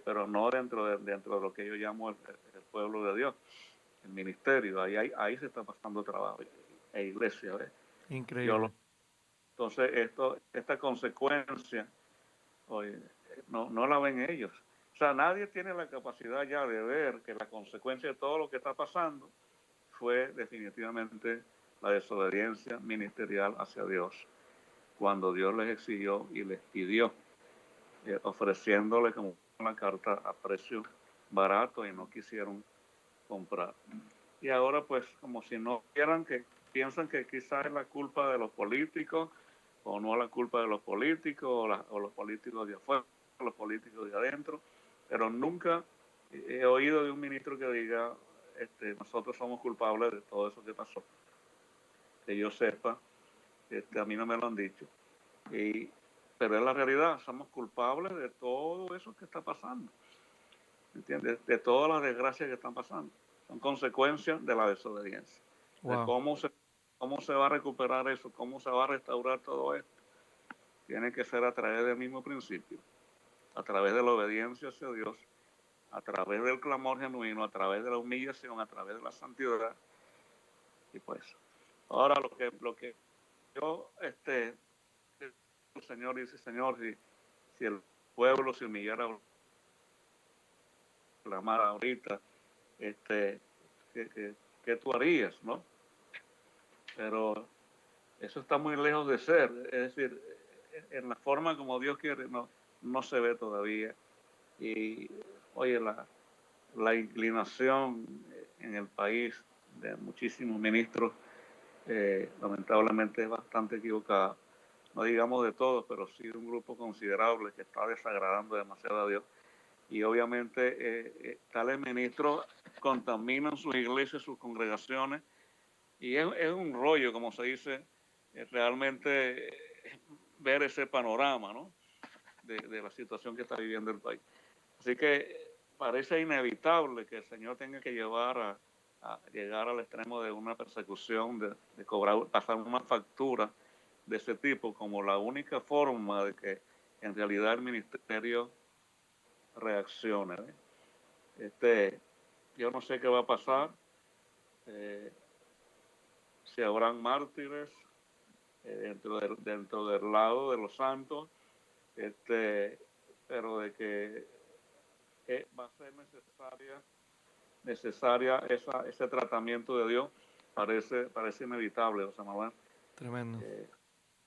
pero no dentro de lo que yo llamo el pueblo de Dios, el ministerio. Ahí se está pasando trabajo, iglesia, ¿ves? Increíble. Entonces esta consecuencia, oye, no la ven ellos. O sea, nadie tiene la capacidad ya de ver que la consecuencia de todo lo que está pasando fue definitivamente la desobediencia ministerial hacia Dios, cuando Dios les exigió y les pidió ofreciéndole como una carta a precio barato y no quisieron comprar. Y ahora pues como si no quieran, que piensan que quizás es la culpa de los políticos o no la culpa de los políticos o los políticos de afuera, o los políticos de adentro, pero nunca he oído de un ministro que diga nosotros somos culpables de todo eso que pasó. Que yo sepa, a mí no me lo han dicho. Pero es la realidad, somos culpables de todo eso que está pasando. ¿Entiendes? De todas las desgracias que están pasando. Son consecuencias de la desobediencia. Wow. De cómo se va a recuperar eso, cómo se va a restaurar todo esto. Tiene que ser a través del mismo principio, a través de la obediencia hacia Dios, a través del clamor genuino, a través de la humillación, a través de la santidad. Y pues, ahora lo que yo, el Señor dice, Señor, si el pueblo se humillara, clamara ahorita, ¿qué tú harías, no? Pero eso está muy lejos de ser, es decir, en la forma como Dios quiere, no se ve todavía. Y, oye, la inclinación en el país de muchísimos ministros, lamentablemente es bastante equivocada. No digamos de todos, pero sí de un grupo considerable que está desagradando demasiado a Dios. Y obviamente tales ministros contaminan sus iglesias, sus congregaciones, y es un rollo, como se dice, realmente ver ese panorama, ¿no? de la situación que está viviendo el país. Así que parece inevitable que el Señor tenga que llevar a llegar al extremo de una persecución, de cobrar, pasar una factura de ese tipo, como la única forma de que en realidad el ministerio reaccione. Yo no sé qué va a pasar, si habrán mártires dentro del lado de los santos, pero de que va a ser necesaria ese tratamiento de Dios, parece inevitable, José Manuel. Tremendo.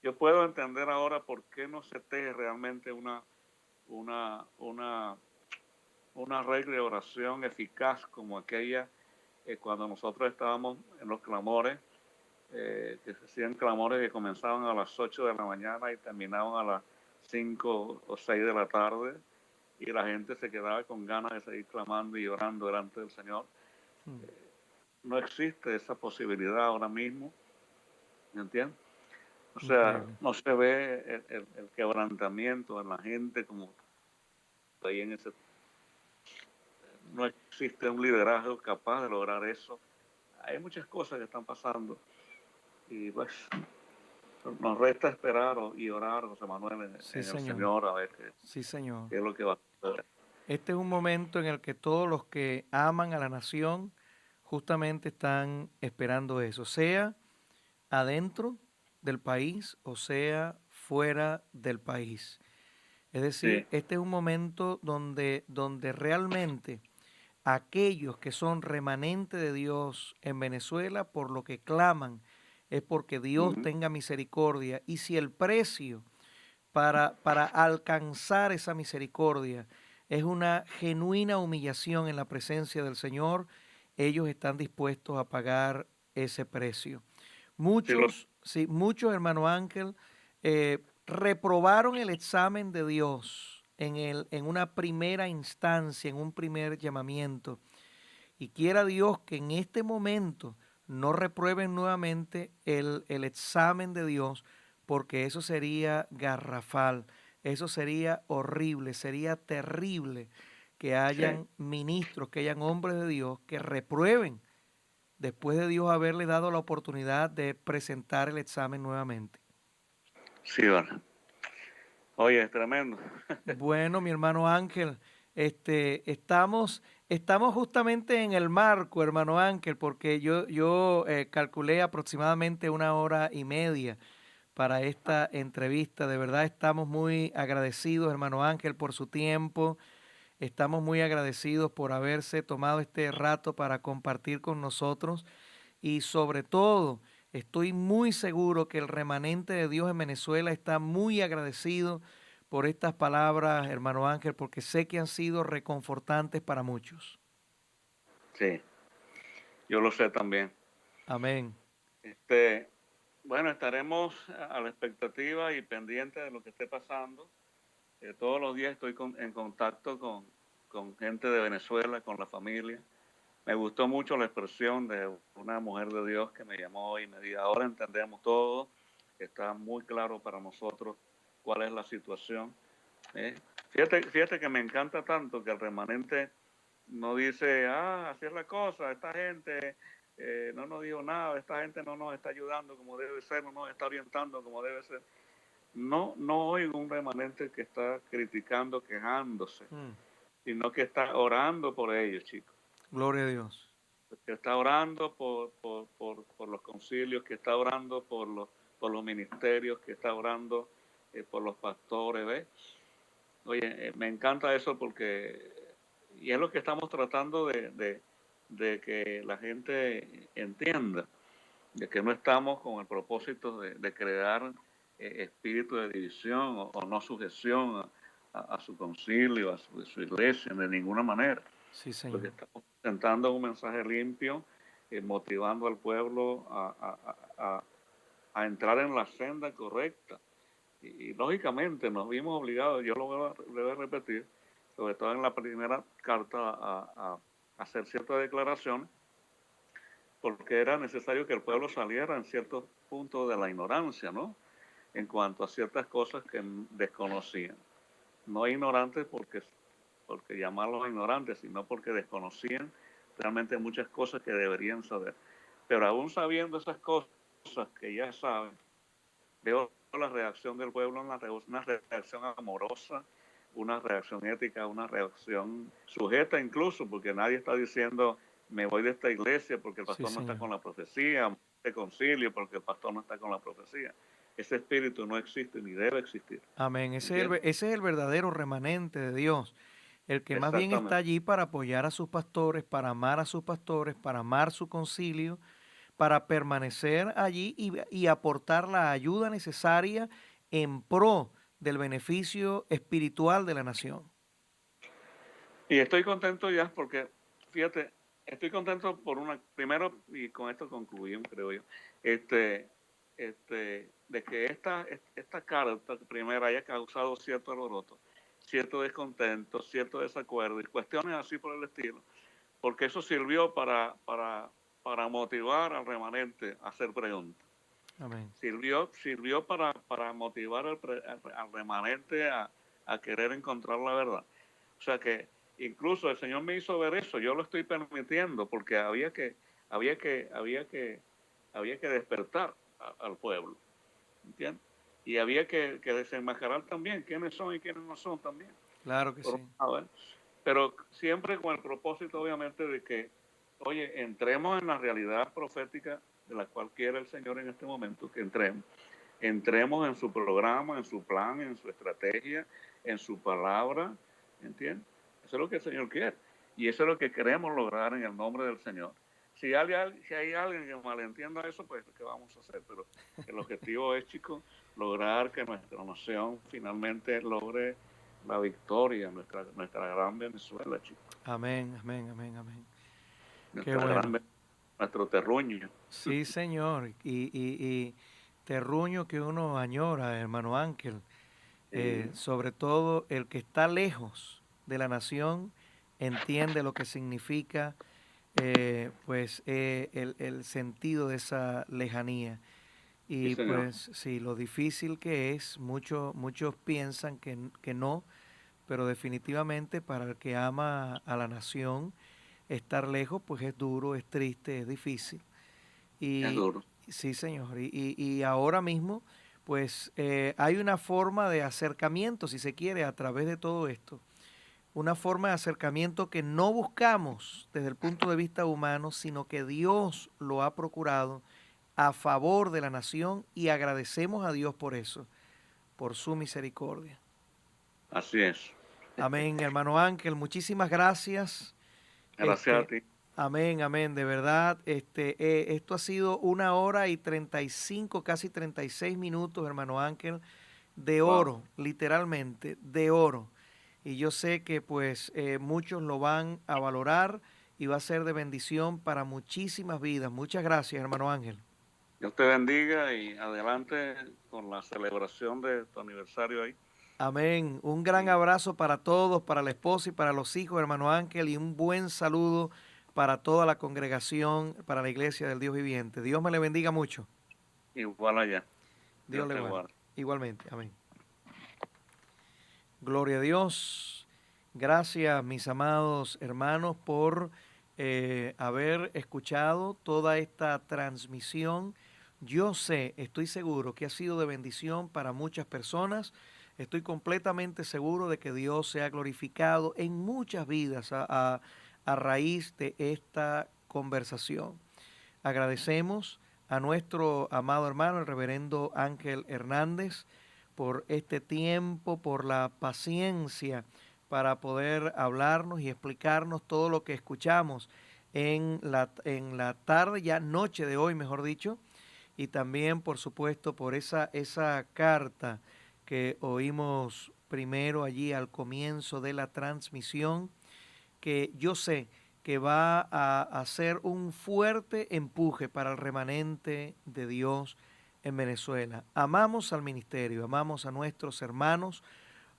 Yo puedo entender ahora por qué no se teje realmente una regla de oración eficaz como aquella cuando nosotros estábamos en los clamores, que se hacían clamores que comenzaban a las 8 de la mañana y terminaban a las 5 o 6 de la tarde, y la gente se quedaba con ganas de seguir clamando y orando delante del Señor. No existe esa posibilidad ahora mismo, ¿me entiendes? O sea, no se ve el quebrantamiento en la gente como ahí en ese. No existe un liderazgo capaz de lograr eso. Hay muchas cosas que están pasando y pues nos resta esperar y orar, José Manuel, en el Señor, a ver qué es lo que va a suceder. Este es un momento en el que todos los que aman a la nación justamente están esperando eso, sea adentro del país o sea fuera del país. Es decir, sí, este es un momento donde realmente aquellos que son remanentes de Dios en Venezuela, por lo que claman, es porque Dios tenga misericordia. Y si el precio para alcanzar esa misericordia es una genuina humillación en la presencia del Señor, ellos están dispuestos a pagar ese precio. Muchos, hermano Ángel, reprobaron el examen de Dios en una primera instancia, en un primer llamamiento. Y quiera Dios que en este momento no reprueben nuevamente el examen de Dios, porque eso sería garrafal, eso sería horrible, sería terrible que hayan ministros, que hayan hombres de Dios que reprueben después de Dios haberle dado la oportunidad de presentar el examen nuevamente. Sí, vale. Oye, es tremendo. Bueno, mi hermano Ángel, estamos justamente en el marco, hermano Ángel, porque yo calculé aproximadamente 1 hora y media para esta entrevista. De verdad estamos muy agradecidos, hermano Ángel, por su tiempo. Estamos muy agradecidos por haberse tomado este rato para compartir con nosotros y sobre todo estoy muy seguro que el remanente de Dios en Venezuela está muy agradecido por estas palabras, hermano Ángel, porque sé que han sido reconfortantes para muchos. Sí, yo lo sé también. Amén. Bueno, estaremos a la expectativa y pendiente de lo que esté pasando. Todos los días estoy en contacto con gente de Venezuela, con la familia. Me gustó mucho la expresión de una mujer de Dios que me llamó y me dijo, ahora entendemos todo, está muy claro para nosotros cuál es la situación. Fíjate que me encanta tanto que el remanente no dice, así es la cosa, esta gente no nos dijo nada, esta gente no nos está ayudando como debe ser, no nos está orientando como debe ser. No oigo un remanente que está criticando, quejándose, sino que está orando por ellos, chicos. Gloria a Dios. Que está orando por los concilios, que está orando por los ministerios, que está orando por los pastores, ¿ves? Oye, me encanta eso y es lo que estamos tratando de que la gente entienda, de que no estamos con el propósito de crear espíritu de división o no sujeción a su concilio, a su iglesia, de ninguna manera. Sí, Señor. Porque estamos presentando un mensaje limpio, motivando al pueblo a entrar en la senda correcta. Y lógicamente nos vimos obligados, yo lo voy a repetir, sobre todo en la primera carta, a hacer ciertas declaraciones, porque era necesario que el pueblo saliera en ciertos puntos de la ignorancia, ¿no? En cuanto a ciertas cosas que desconocían. No ignorantes porque llamarlos ignorantes, sino porque desconocían realmente muchas cosas que deberían saber. Pero aún sabiendo esas cosas que ya saben, veo la reacción del pueblo, una reacción amorosa, una reacción ética, una reacción sujeta incluso, porque nadie está diciendo me voy de esta iglesia porque el pastor no está con la profecía, este concilio porque el pastor no está con la profecía. Ese espíritu no existe ni debe existir. Amén. Ese es el verdadero remanente de Dios, el que más bien está allí para apoyar a sus pastores, para amar a sus pastores, para amar su concilio, para permanecer allí y aportar la ayuda necesaria en pro del beneficio espiritual de la nación. Y estoy contento ya porque, fíjate, estoy contento primero, y con esto concluimos, creo yo, de que esta carta primera haya causado cierto alboroto, cierto descontento, cierto desacuerdo y cuestiones así por el estilo, porque eso sirvió para motivar al remanente a hacer preguntas. Amén. Sirvió para motivar al remanente a querer encontrar la verdad. O sea que incluso el Señor me hizo ver eso, yo lo estoy permitiendo porque había que despertar al pueblo, ¿entiendes? Y había que desenmascarar también quiénes son y quiénes no son también. Claro que sí. Pero siempre con el propósito, obviamente, de que, oye, entremos en la realidad profética de la cual quiere el Señor en este momento, que entremos en su programa, en su plan, en su estrategia, en su palabra, ¿entiendes? Eso es lo que el Señor quiere. Y eso es lo que queremos lograr en el nombre del Señor. Si hay alguien que malentienda eso, pues, ¿qué vamos a hacer? Pero el objetivo es, chicos, lograr que nuestra nación finalmente logre la victoria, nuestra gran Venezuela, chicos. Amén, amén, amén, amén. Qué bueno. Nuestro terruño. Sí, Señor. Y terruño que uno añora, hermano Ángel. Sobre todo el que está lejos de la nación entiende lo que significa el sentido de esa lejanía. Y sí, pues sí, lo difícil que es, muchos piensan que no, pero definitivamente para el que ama a la nación, estar lejos pues es duro, es triste, es difícil. Es duro. Sí, Señor. Y ahora mismo pues hay una forma de acercamiento, si se quiere, a través de todo esto. Una forma de acercamiento que no buscamos desde el punto de vista humano, sino que Dios lo ha procurado a favor de la nación y agradecemos a Dios por eso, por su misericordia. Así es. Amén, hermano Ángel, muchísimas gracias. Gracias a ti. Amén, amén, de verdad, esto ha sido 1 hora y 35, casi 36 minutos, hermano Ángel. de oro, literalmente, de oro. Y yo sé que pues muchos lo van a valorar y va a ser de bendición para muchísimas vidas. Muchas gracias, hermano Ángel. Dios te bendiga y adelante con la celebración de tu aniversario ahí. Amén. Un gran abrazo para todos, para la esposa y para los hijos, hermano Ángel, y un buen saludo para toda la congregación, para la iglesia del Dios viviente. Dios me le bendiga mucho. Igual allá. Dios le guarde. Igualmente. Amén. Gloria a Dios. Gracias, mis amados hermanos, por haber escuchado toda esta transmisión. Yo sé, estoy seguro que ha sido de bendición para muchas personas. Estoy completamente seguro de que Dios se ha glorificado en muchas vidas a raíz de esta conversación. Agradecemos a nuestro amado hermano, el reverendo Ángel Hernández, por este tiempo, por la paciencia para poder hablarnos y explicarnos todo lo que escuchamos en la tarde, ya noche de hoy, mejor dicho, y también, por supuesto, por esa carta que oímos primero allí al comienzo de la transmisión, que yo sé que va a hacer un fuerte empuje para el remanente de Dios en Venezuela. Amamos al ministerio, amamos a nuestros hermanos,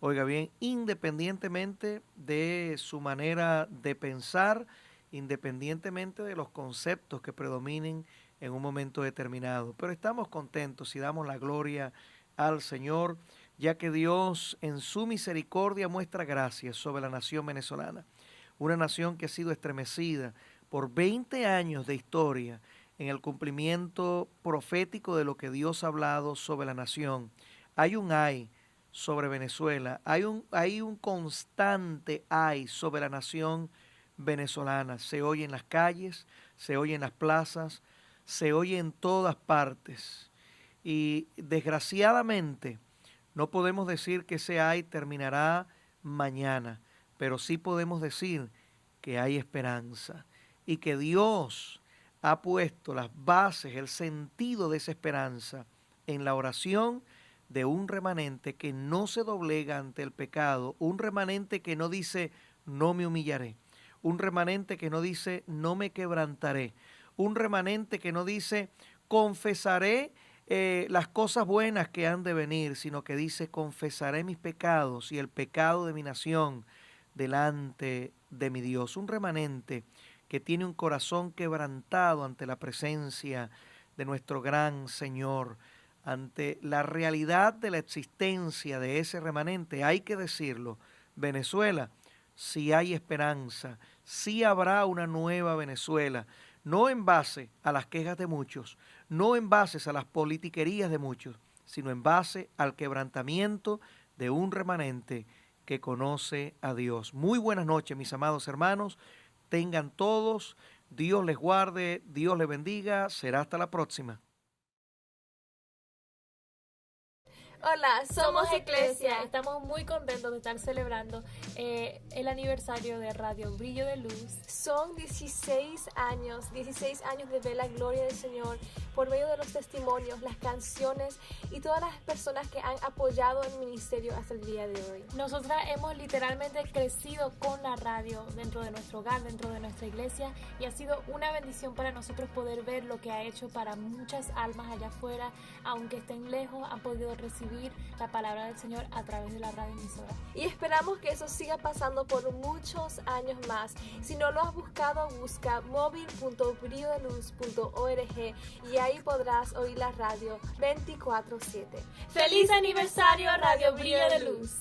oiga bien, independientemente de su manera de pensar, independientemente de los conceptos que predominen en un momento determinado. Pero estamos contentos y damos la gloria al Señor, ya que Dios en su misericordia muestra gracia sobre la nación venezolana. Una nación que ha sido estremecida por 20 años de historia en el cumplimiento profético de lo que Dios ha hablado sobre la nación. Hay un ay sobre Venezuela, hay un constante ay sobre la nación venezolana. Se oye en las calles, se oye en las plazas, se oye en todas partes. Y desgraciadamente no podemos decir que ese ay terminará mañana, pero sí podemos decir que hay esperanza y que Dios ha puesto las bases, el sentido de esa esperanza en la oración de un remanente que no se doblega ante el pecado, un remanente que no dice no me humillaré, un remanente que no dice no me quebrantaré, un remanente que no dice confesaré las cosas buenas que han de venir, sino que dice confesaré mis pecados y el pecado de mi nación delante de mi Dios. Un remanente que tiene un corazón quebrantado ante la presencia de nuestro gran Señor, ante la realidad de la existencia de ese remanente. Hay que decirlo, Venezuela, sí hay esperanza, sí habrá una nueva Venezuela, no en base a las quejas de muchos, no en base a las politiquerías de muchos, sino en base al quebrantamiento de un remanente que conoce a Dios. Muy buenas noches, mis amados hermanos. Tengan todos, Dios les guarde, Dios les bendiga. Será hasta la próxima. Hola, somos Eclesia. Estamos muy contentos de estar celebrando el aniversario de Radio Brillo de Luz. Son 16 años de ver la gloria del Señor por medio de los testimonios, las canciones y todas las personas que han apoyado el ministerio hasta el día de hoy. Nosotras hemos literalmente crecido con la radio dentro de nuestro hogar, dentro de nuestra iglesia, y ha sido una bendición para nosotros poder ver lo que ha hecho para muchas almas allá afuera, aunque estén lejos, han podido recibir la palabra del Señor a través de la radio emisora. Y esperamos que eso siga pasando por muchos años más. Si no lo has buscado, busca móvil.brillodeluz.org y ahí podrás oír la radio 24/7. ¡Feliz aniversario, Radio Brillo de Luz!